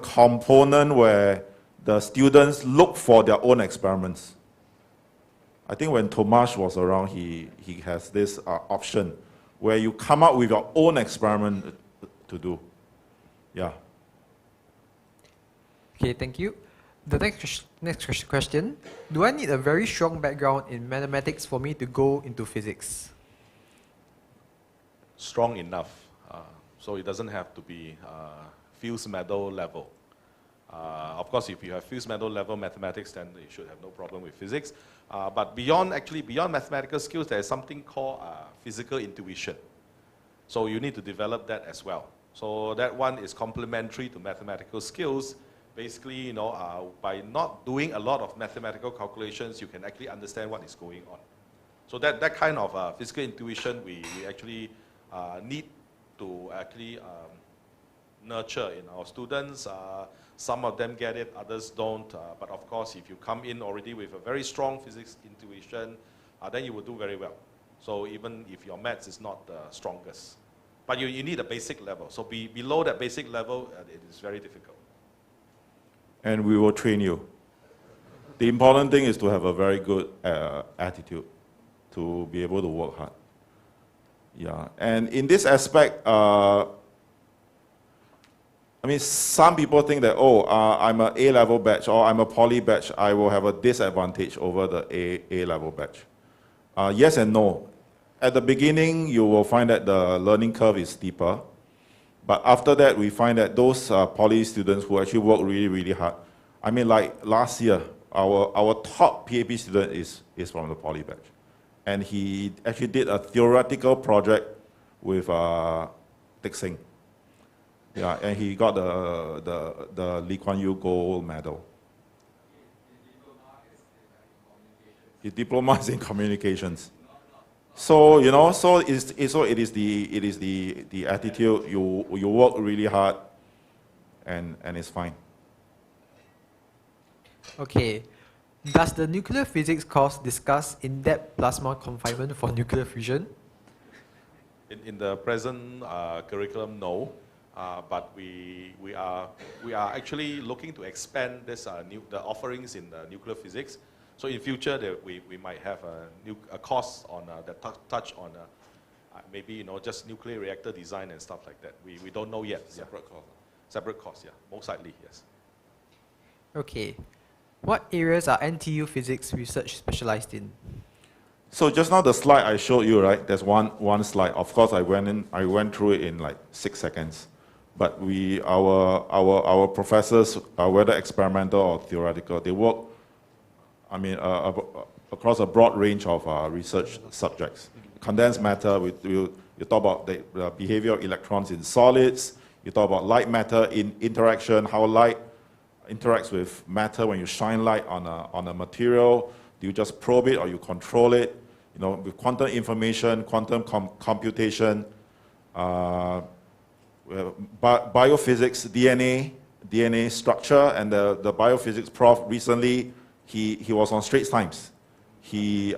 component where the students look for their own experiments. I think when Tomasz was around, he has this option where you come up with your own experiment to do. Yeah. Okay, thank you. The next question. Do I need a very strong background in mathematics for me to go into physics? Strong enough. So it doesn't have to be Fields Medal level. Of course, if you have Fields Medal level mathematics, then you should have no problem with physics. But beyond mathematical skills, there is something called physical intuition. So you need to develop that as well. So that one is complementary to mathematical skills. Basically, by not doing a lot of mathematical calculations, you can actually understand what is going on. So that kind of physical intuition, we actually need to actually nurture in our students. Some of them get it, others don't. But of course, if you come in already with a very strong physics intuition, then you will do very well. So even if your maths is not the strongest, but you need a basic level. So below that basic level, it is very difficult. And we will train you. The important thing is to have a very good attitude to be able to work hard. Yeah, and in this aspect, I mean, some people think that, I'm an A-level batch or I'm a poly batch, I will have a disadvantage over the A-level batch. Yes and no. At the beginning, you will find that the learning curve is steeper. But after that, we find that those poly students who actually work really, really hard. I mean, like last year, our top PAP student is from the poly batch. And he actually did a theoretical project with Tek Sing. Yeah, and he got the Lee Kuan Yew Gold Medal. His diploma is in communications. So so it is the attitude. You work really hard, and it's fine. Okay. Does the nuclear physics course discuss in-depth plasma confinement for nuclear fusion? In the present curriculum, no. But we are actually looking to expand this the offerings in nuclear physics. So in future, we might have a course on that touch on maybe just nuclear reactor design and stuff like that. We don't know yet. Separate course. Separate course, yeah, most likely, yes. Okay. What areas are NTU physics research specialized in? So just now the slide I showed you, right? There's one slide. Of course, I went through it in like 6 seconds. But our professors, whether experimental or theoretical, they work, I mean, across a broad range of research subjects. Condensed matter, you talk about the behavior of electrons in solids. You talk about light matter in interaction, how light interacts with matter when you shine light on a material. Do you just probe it or you control it? With quantum information, quantum computation, biophysics, DNA structure, and the biophysics prof recently, he was on Straits Times. He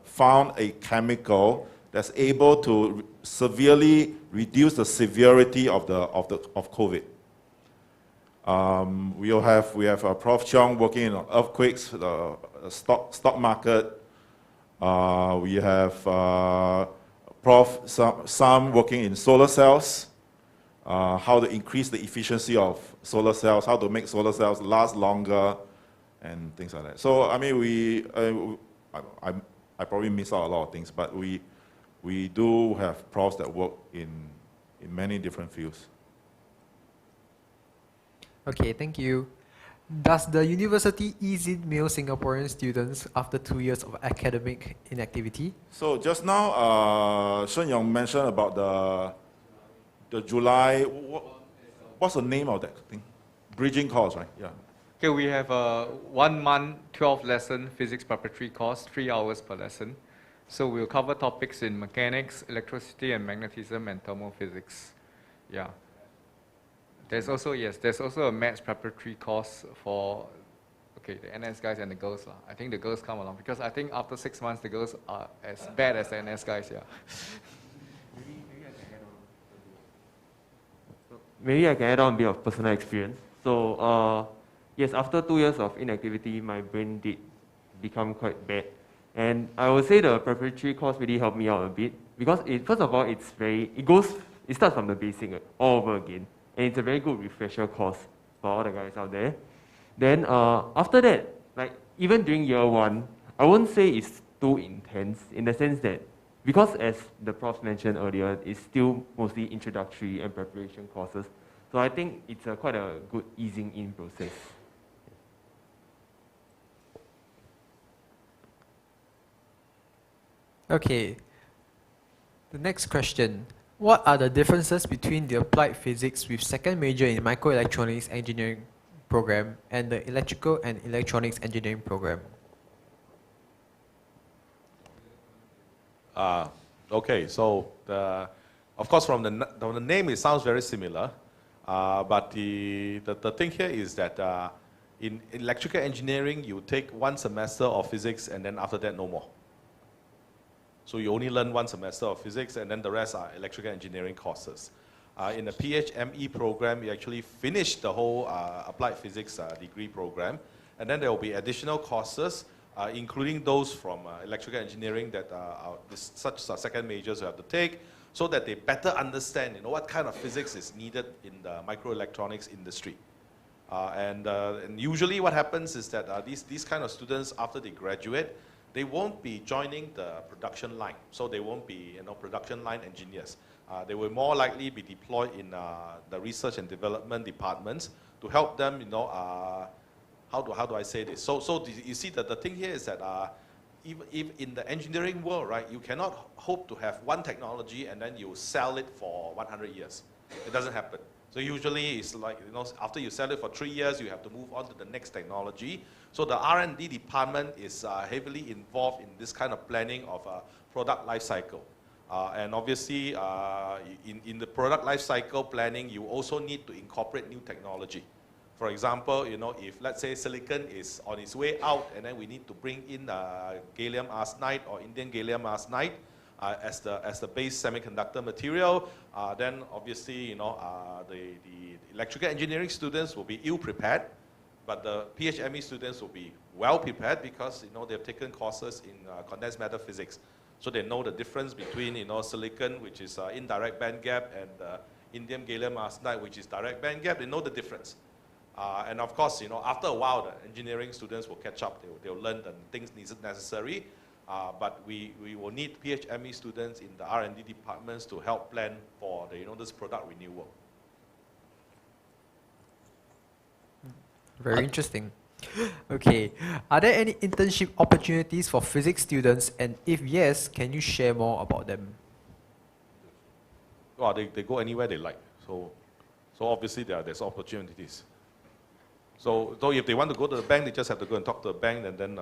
found a chemical that's able to severely reduce the severity of COVID. We have Prof. Cheong working on earthquakes, the stock market. We have Prof. Sam working in solar cells, how to increase the efficiency of solar cells, how to make solar cells last longer, and things like that. So I mean, I probably miss out a lot of things, but we do have profs that work in many different fields. Okay, thank you. Does the university ease in male Singaporean students after 2 years of academic inactivity? So just now, Shen Yong mentioned about the July. What's the name of that thing? Bridging course, right? Yeah. Okay, we have a 1 month, 12 lesson physics preparatory course, 3 hours per lesson. So we'll cover topics in mechanics, electricity and magnetism, and thermophysics. Yeah. There's also a maths preparatory course for the NS guys and the girls. I think the girls come along because I think after 6 months the girls are as bad as the NS guys, yeah. Maybe I can add on a bit of personal experience. So yes, after 2 years of inactivity, my brain did become quite bad. And I would say the preparatory course really helped me out a bit because first of all, it starts from the basic all over again. And it's a very good refresher course for all the guys out there. Then after that, like even during year 1, I won't say it's too intense in the sense that because as the prof mentioned earlier, it's still mostly introductory and preparation courses. So I think it's quite a good easing in process. Okay. The next question. What are the differences between the applied physics with second major in microelectronics engineering program and the electrical and electronics engineering program? Okay, so of course from the name it sounds very similar, but the thing here is that in electrical engineering you take 1 semester of physics and then after that no more. So you only learn one semester of physics, and then the rest are electrical engineering courses. In the PHME program, you actually finish the whole applied physics degree program, and then there will be additional courses, including those from electrical engineering that are such second majors you have to take, so that they better understand, what kind of physics is needed in the microelectronics industry. And usually what happens is that these kind of students, after they graduate, they won't be joining the production line. So they won't be production line engineers. They will more likely be deployed in the research and development departments to help them, how do I say this? So you see that the thing here is that if in the engineering world, right, you cannot hope to have one technology and then you sell it for 100 years. It doesn't happen. So usually it's like, after you sell it for 3 years, you have to move on to the next technology. So the R&D department is heavily involved in this kind of planning of product life cycle. And obviously, in the product life cycle planning, you also need to incorporate new technology. For example, if let's say silicon is on its way out and then we need to bring in gallium arsenide or indium gallium arsenide as the base semiconductor material, then obviously, the electrical engineering students will be ill-prepared, but the PHME students will be well-prepared because, they've taken courses in condensed matter physics. So they know the difference between, silicon, which is indirect band gap, and indium gallium arsenide, which is direct band gap. They know the difference. And of course, after a while, the engineering students will catch up. They'll learn the things necessary. But we will need PHME students in the R&D departments to help plan for the, this product renewal. Very interesting. Okay, are there any internship opportunities for physics students? And if yes, can you share more about them? Well, they go anywhere they like. So obviously there's opportunities. So if they want to go to the bank, they just have to go and talk to the bank, and then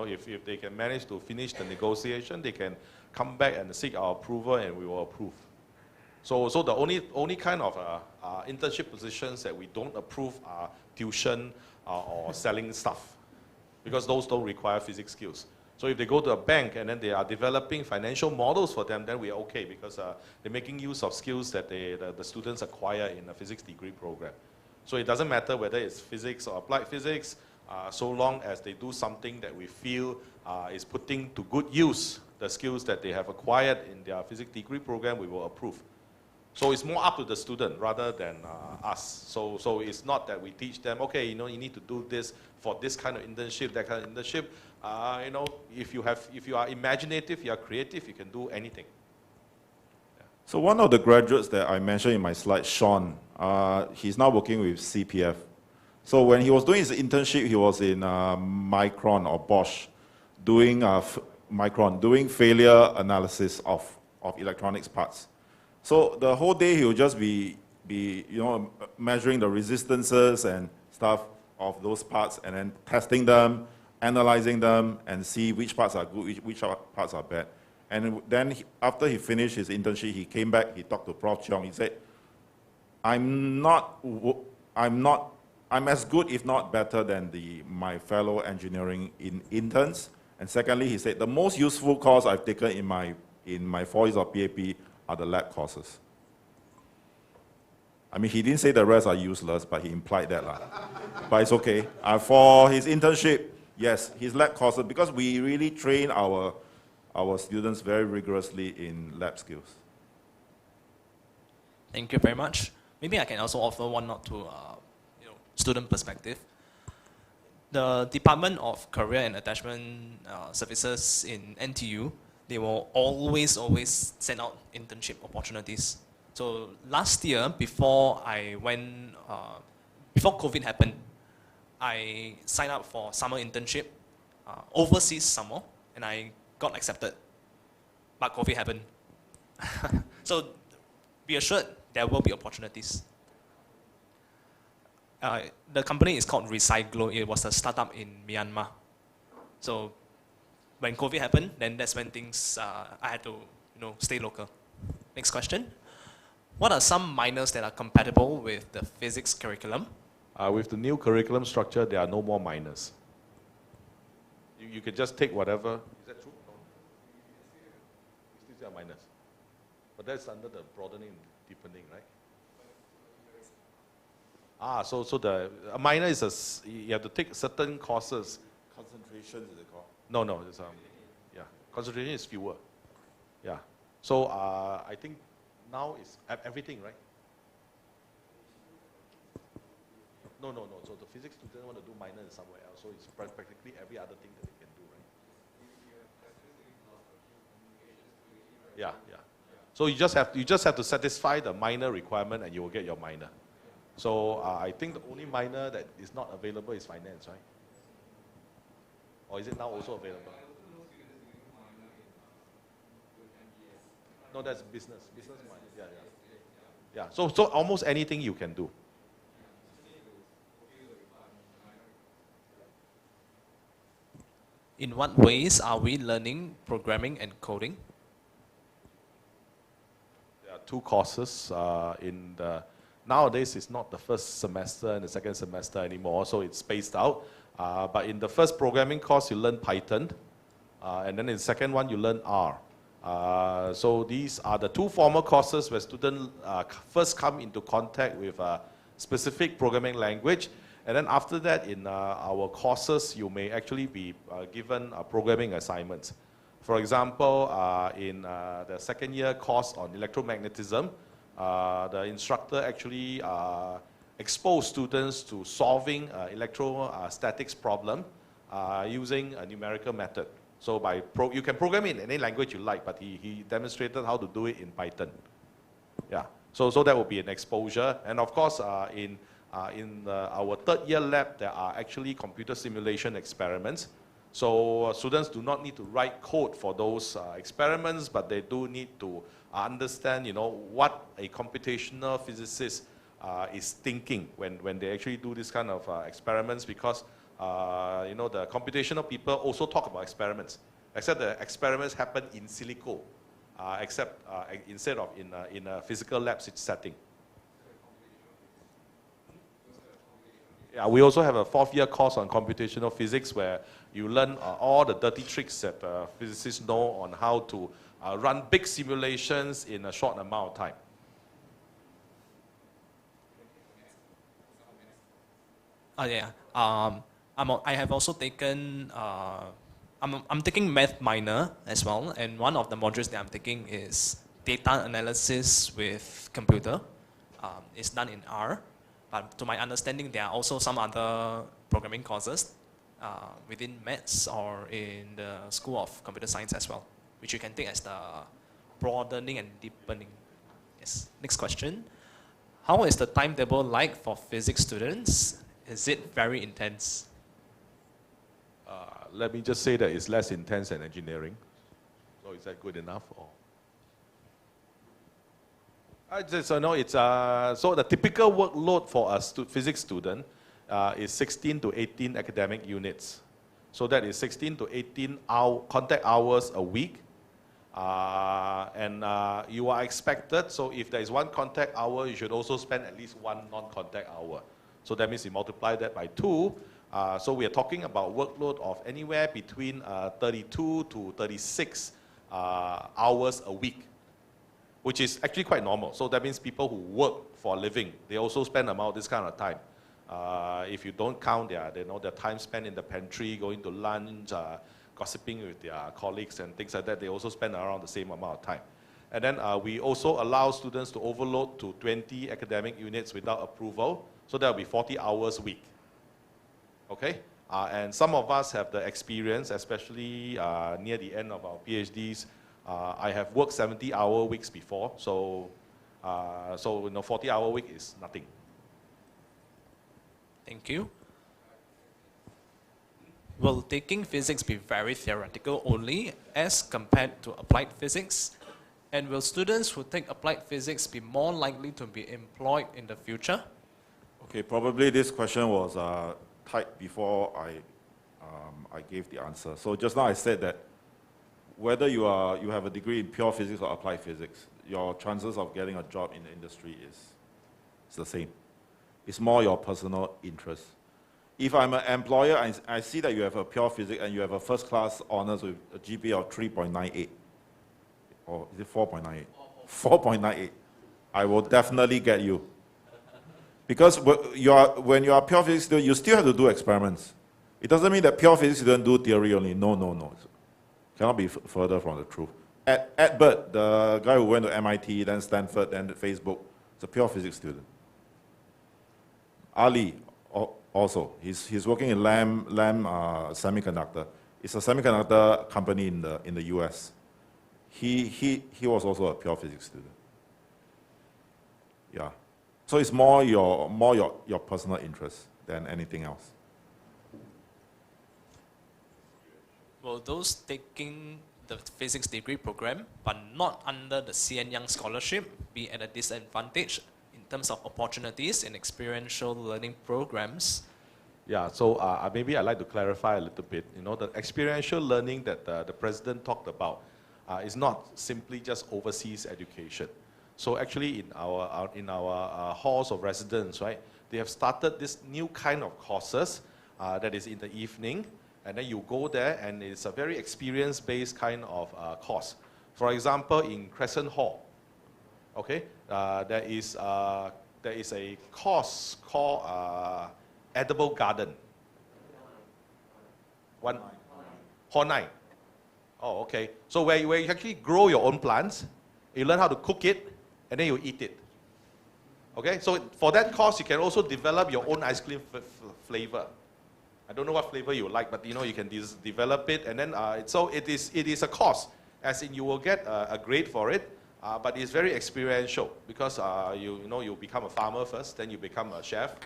if they can manage to finish the negotiation, they can come back and seek our approval, and we will approve. So the only kind of internship positions that we don't approve are tuition or selling stuff, because those don't require physics skills. So if they go to a bank and then they are developing financial models for them, then we are okay, because they're making use of skills that the students acquire in a physics degree program. So it doesn't matter whether it's physics or applied physics, so long as they do something that we feel is putting to good use the skills that they have acquired in their physics degree program, we will approve. So it's more up to the student rather than us. So it's not that we teach them, okay, you need to do this for this kind of internship, that kind of internship. If you are imaginative, you are creative, you can do anything. So one of the graduates that I mentioned in my slide, Sean, he's now working with CPF. So when he was doing his internship, he was in Micron or Bosch, doing doing failure analysis of electronics parts. So the whole day he would just be measuring the resistances and stuff of those parts, and then testing them, analyzing them, and see which parts are good, which parts are bad. And then after he finished his internship, he came back, he talked to Prof. Cheong, he said, I'm as good, if not better, than my fellow engineering interns. And secondly, he said, the most useful course I've taken in my 4 years of PAP are the lab courses. I mean, he didn't say the rest are useless, but he implied that. But it's okay. For his internship, yes, his lab courses, because we really train our students very rigorously in lab skills. Thank you very much. Maybe I can also offer one or two student perspective. The Department of Career and Attachment Services in NTU, they will always send out internship opportunities. So last year, before COVID happened, I signed up for summer internship, overseas summer, and I got accepted. But COVID happened. So be assured there will be opportunities. The company is called Recyclo. It was a startup in Myanmar. So when COVID happened, then that's when things, I had to stay local. Next question. What are some minors that are compatible with the physics curriculum? With the new curriculum structure, there are no more minors. You can just take whatever. Is that true? minors. But that's under the broadening and deepening, right? So a minor is you have to take certain courses. Concentration is it called? No, it's yeah, concentration is fewer. Yeah. So I think now it's everything, right? No. So the physics student want to do minor in somewhere else, so it's practically every other thing that they can do, right? Yeah. So you just have to satisfy the minor requirement, and you will get your minor. So I think the only minor that is not available is finance, right? Or is it now also available? No, that's business minor. Yeah. So almost anything you can do. In what ways are we learning programming and coding? There are 2 courses nowadays it's not the first semester and the second semester anymore, so it's spaced out. But in the first programming course, you learn Python, and then in the second one, you learn R. So these are the 2 formal courses where students first come into contact with a specific programming language. And then after that, in our courses, you may actually be given programming assignments. For example, in the second year course on electromagnetism, the instructor actually exposed students to solving electrostatics problem using a numerical method. So you can program it in any language you like, but he demonstrated how to do it in Python. Yeah. So that will be an exposure. And of course, in our third year lab, there are actually computer simulation experiments. So students do not need to write code for those experiments, but they do need to understand, what a computational physicist is thinking when they actually do this kind of experiments, because the computational people also talk about experiments, except the experiments happen in silico, instead of in a physical lab setting. Yeah, we also have a 4th-year course on computational physics where you learn all the dirty tricks that physicists know on how to run big simulations in a short amount of time. I have also taken, I'm taking math minor as well, and one of the modules that I'm taking is data analysis with computer. It's done in R. But to my understanding, there are also some other programming courses within maths or in the School of Computer Science as well, which you can take as the broadening and deepening. Yes. Next question. How is the timetable like for physics students? Is it very intense? Let me just say that it's less intense than engineering. So is that good enough? Or? So the typical workload for a physics student is 16 to 18 academic units. So that is 16 to 18 contact hours a week. And you are expected, so if there is 1 contact hour, you should also spend at least 1 non-contact hour. So that means you multiply that by 2. So we are talking about workload of anywhere between 32 to 36 hours a week, which is actually quite normal. So that means people who work for a living, they also spend about this kind of time. If you don't count their time spent in the pantry, going to lunch, gossiping with their colleagues and things like that, they also spend around the same amount of time. And then we also allow students to overload to 20 academic units without approval. So that will be 40 hours a week. Okay? And some of us have the experience, especially near the end of our PhDs. I have worked 70-hour weeks before, so 40-hour week is nothing. Thank you. Will taking physics be very theoretical only as compared to applied physics? And will students who take applied physics be more likely to be employed in the future? Okay, probably this question was typed before I gave the answer. So just now I said that whether you have a degree in pure physics or applied physics, your chances of getting a job in the industry is the same. It's more your personal interest. If I'm an employer and I see that you have a pure physics and you have a first class honors with a GPA of 3.98, Or is it 4.98? 4.98. I will definitely get you. Because when you are pure physics student, you still have to do experiments. It doesn't mean that pure physics students do theory only. No, no, no. Cannot be further from the truth. Ed Bird, the guy who went to MIT, then Stanford, then Facebook, is a pure physics student. Ali, also, he's working in Lam Semiconductor. It's a semiconductor company in the US. He was also a pure physics student. Yeah. So it's more your personal interest than anything else. Will those taking the physics degree program but not under the CN Young scholarship be at a disadvantage in terms of opportunities in experiential learning programs? Yeah, so maybe I'd like to clarify a little bit. You know, the experiential learning that the president talked about is not simply just overseas education. So actually in our halls of residence, right, they have started this new kind of courses that is in the evening, and then you go there and it's a very experience-based kind of course. For example, in Crescent Hall, okay, there is a course called Edible Garden. Hall 9. Oh, okay. So where you actually grow your own plants, you learn how to cook it, and then you eat it. Okay, so for that course, you can also develop your own ice cream flavor. I don't know what flavor you like, but you know you can develop it, and then so it is a course, as in you will get a grade for it, but it's very experiential because you become a farmer first, then you become a chef,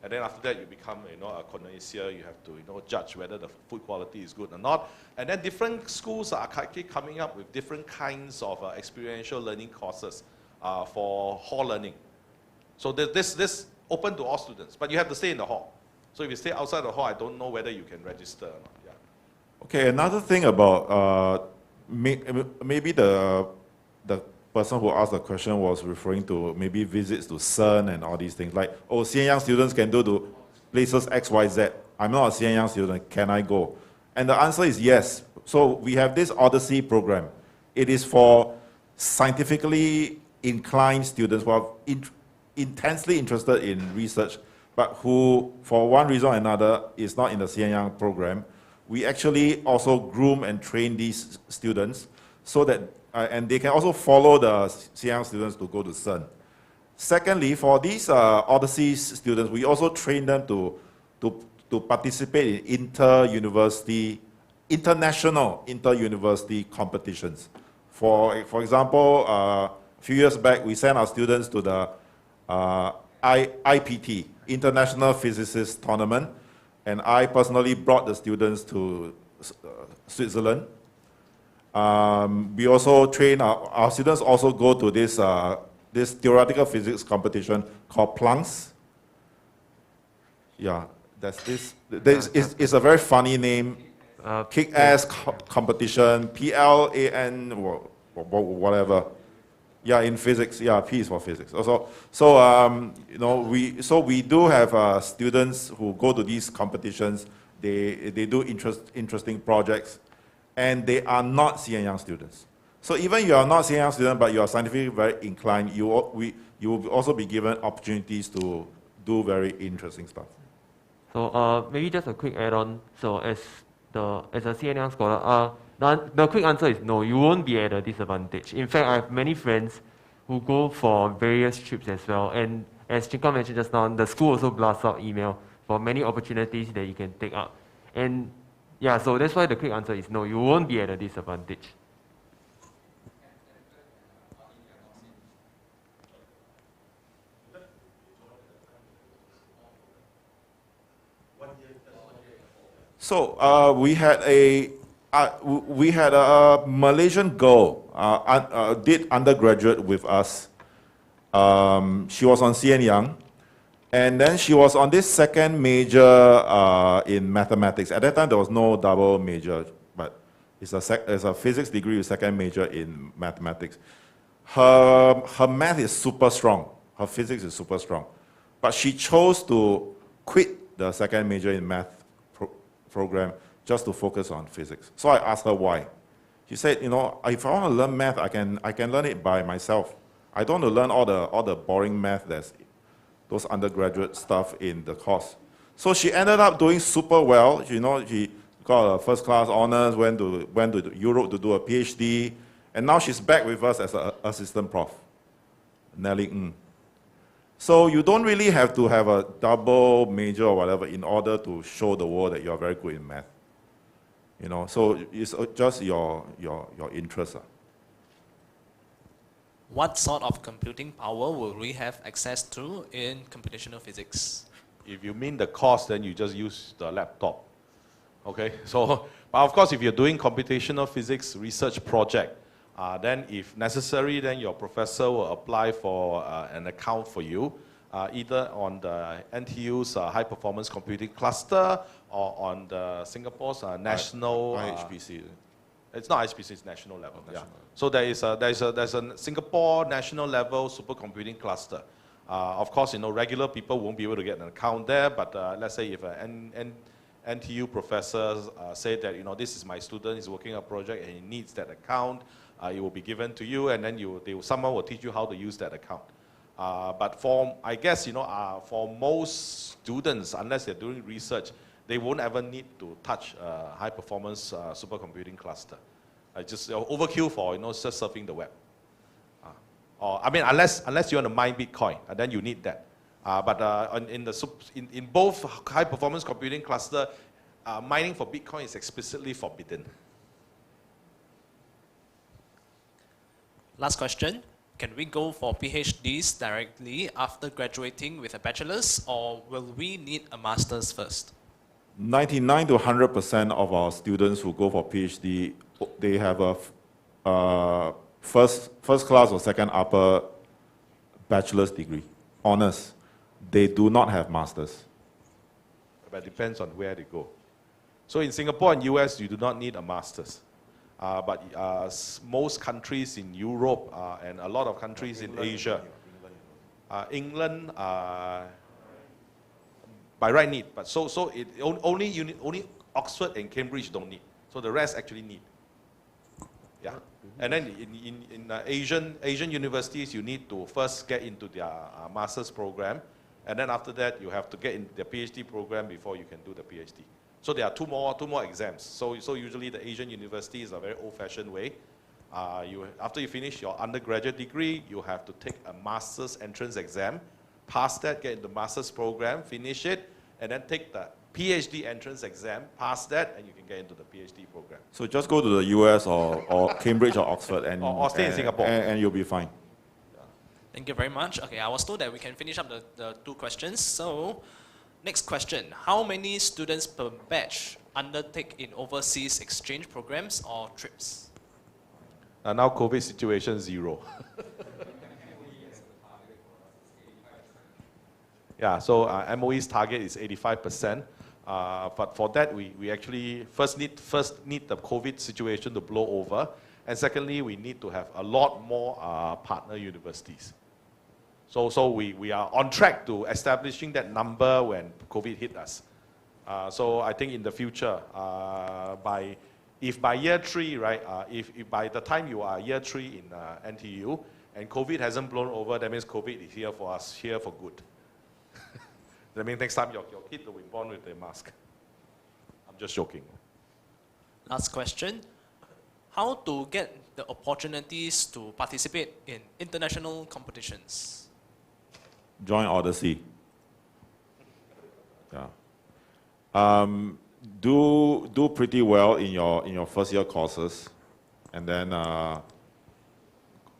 and then after that you become a connoisseur. You have to judge whether the food quality is good or not, and then different schools are actually coming up with different kinds of experiential learning courses for hall learning. So this open to all students, but you have to stay in the hall. So if you stay outside the hall, I don't know whether you can register or not. Yeah. Okay, another thing about maybe the person who asked the question was referring to maybe visits to CERN and all these things. Like, oh, CN Young students can go to places X, Y, Z. I'm not a CN Young student, can I go? And the answer is yes. So we have this Odyssey program. It is for scientifically inclined students who are intensely interested in research, but who, for one reason or another, is not in the CN Young program. We actually also groom and train these students so that, and they can also follow the CN Young students to go to CERN. Secondly, for these Odyssey students, we also train them to participate in international inter-university competitions. For example, a few years back, we sent our students to the IPT, International Physicists Tournament, and I personally brought the students to Switzerland. We also train, our students also go to this theoretical physics competition called Planck's. Yeah, that's this. It's a very funny name. Kick-ass competition, PLAN, whatever. Yeah, in physics. Yeah, P is for physics. Also, we do have students who go to these competitions. They do interesting projects, and they are not CN Young students. So even you are not CN Young student, but you are scientifically very inclined, you will also be given opportunities to do very interesting stuff. So maybe just a quick add-on. So as a CN Young scholar, the quick answer is no, you won't be at a disadvantage. In fact, I have many friends who go for various trips as well. And as Chinka mentioned just now, the school also blasts out email for many opportunities that you can take up. And yeah, so that's why the quick answer is no, you won't be at a disadvantage. So we had a Malaysian girl did undergraduate with us. She was on CN Young, and then she was on this second major in mathematics. At that time, there was no double major, but it's a physics degree with second major in mathematics. Her math is super strong. Her physics is super strong, but she chose to quit the second major in math program just to focus on physics. So I asked her why. She said, if I want to learn math, I can learn it by myself. I don't want to learn all the boring math that's those undergraduate stuff in the course. So she ended up doing super well. She got a first class honors, went to Europe to do a PhD, and now she's back with us as an assistant prof, Nelly Ng. So you don't really have to have a double major or whatever in order to show the world that you are very good in math. So it's just your interest. What sort of computing power will we have access to in computational physics? If you mean the course, then you just use the laptop. Okay, so, but of course, if you're doing computational physics research project, then if necessary, then your professor will apply for an account for you, either on the NTU's high performance computing cluster or on the Singapore's national IHPC. It's not HPC, it's national level. Yeah. So there's a Singapore national level supercomputing cluster. Of course, regular people won't be able to get an account there, but let's say if an NTU professor say that, this is my student, he's working on a project and he needs that account, it will be given to you, and then someone will teach you how to use that account. But I guess, for most students, unless they're doing research, they won't ever need to touch a high-performance supercomputing cluster. Just overkill for just surfing the web. Unless you want to mine Bitcoin, then you need that. But in both high-performance computing cluster, mining for Bitcoin is explicitly forbidden. Last question. Can we go for PhDs directly after graduating with a bachelor's, or will we need a master's first? 99 to 100% of our students who go for PhD, they have a first class or second upper bachelor's degree, honors. They do not have masters. But it depends on where they go. So in Singapore and US, you do not need a master's. But most countries in Europe and a lot of countries in Asia, England, by right need, but so it only Oxford and Cambridge don't need. So the rest actually need. Yeah, and then in Asian universities, you need to first get into their master's program, and then after that you have to get into the PhD program before you can do the PhD. So there are two more exams. So usually the Asian universities are a very old-fashioned way. After you finish your undergraduate degree, you have to take a master's entrance exam. Pass that, get into the master's program, finish it, and then take the PhD entrance exam, pass that, and you can get into the PhD program. So just go to the US or Cambridge or Oxford or stay in Singapore. And you'll be fine. Thank you very much. Okay, I was told that we can finish up the two questions. So, next question. How many students per batch undertake in overseas exchange programs or trips? Now COVID situation, 0. Yeah, so MOE's target is 85%. But for that, we actually first need the COVID situation to blow over. And secondly, we need to have a lot more partner universities. So we are on track to establishing that number when COVID hit us. So I think in the future, if by year 3, right, if by the time you are year 3 in NTU and COVID hasn't blown over, that means COVID is here for us, here for good. That means next time your kid will be born with a mask. I'm just joking. Last question. How to get the opportunities to participate in international competitions? Join Odyssey. Yeah. Do pretty well in your first year courses, and then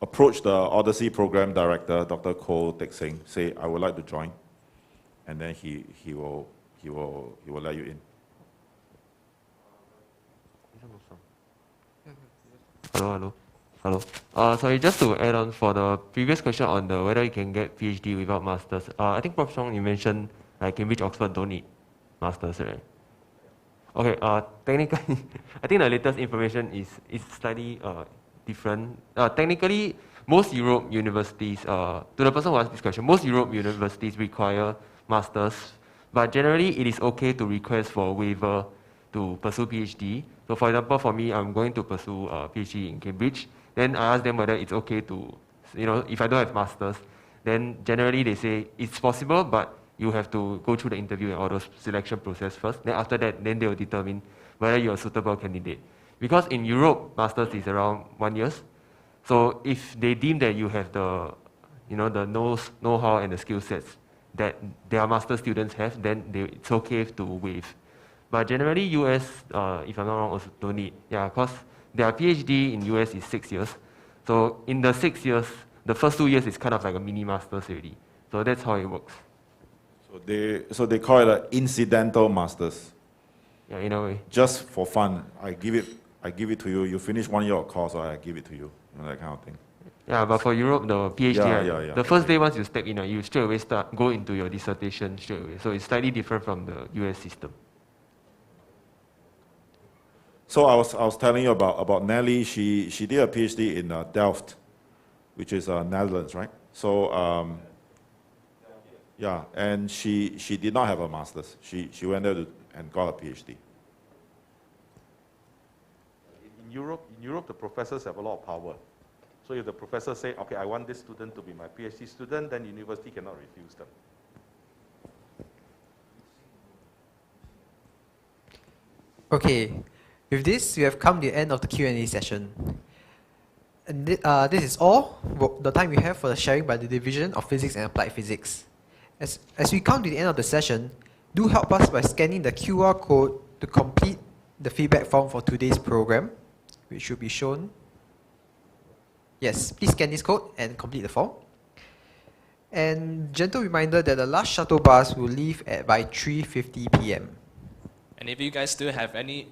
approach the Odyssey program director, Dr. Koh Tek Seng. Say, I would like to join, and then he will let you in. Hello. Sorry, just to add on for the previous question on the whether you can get PhD without masters. I think Prof. Chong, you mentioned like Cambridge, Oxford don't need masters, right? Okay. Technically, I think the latest information is slightly different. Technically, most Europe universities, to the person who asked this question, most Europe universities require masters, but generally it is okay to request for waiver to pursue PhD. So for example, for me, I'm going to pursue a PhD in Cambridge. Then I ask them whether it's okay to, if I don't have masters, then generally they say it's possible, but you have to go through the interview and all those selection process first. Then after that, then they will determine whether you're a suitable candidate. Because in Europe, masters is around 1 year. So if they deem that you have the, the know-how and the skill sets that their master students have, then it's okay to waive. But generally, US, if I'm not wrong, also don't need. Yeah, because their PhD in US is 6 years. So in the 6 years, the first 2 years is kind of like a mini master's already. So that's how it works. So they call it an incidental masters. Yeah, in a way. Just for fun, I give it to you. You finish 1 year of course, I give it to you. That kind of thing. Yeah, but for Europe, the PhD, the first day once you step in, you straight away go into your dissertation straight away. So it's slightly different from the US system. So I was telling you about Nelly. She did a PhD in Delft, which is Netherlands, right? So yeah, and she did not have a master's. She went there and got a PhD. In Europe, the professors have a lot of power. So if the professor say, okay, I want this student to be my PhD student, then university cannot refuse them. Okay, with this, we have come to the end of the Q&A session. And this is all the time we have for the sharing by the Division of Physics and Applied Physics. As we come to the end of the session, do help us by scanning the QR code to complete the feedback form for today's program, which should be shown. Yes, please scan this code and complete the form. And gentle reminder that the last shuttle bus will leave by 3:50 p.m. And if you guys still have any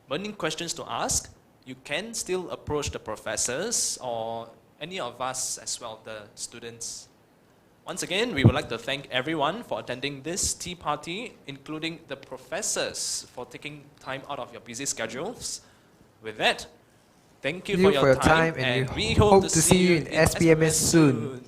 burning questions to ask, you can still approach the professors or any of us as well, the students. Once again, we would like to thank everyone for attending this tea party, including the professors for taking time out of your busy schedules. With that, thank you for your time, and we hope to see you in SPMS soon.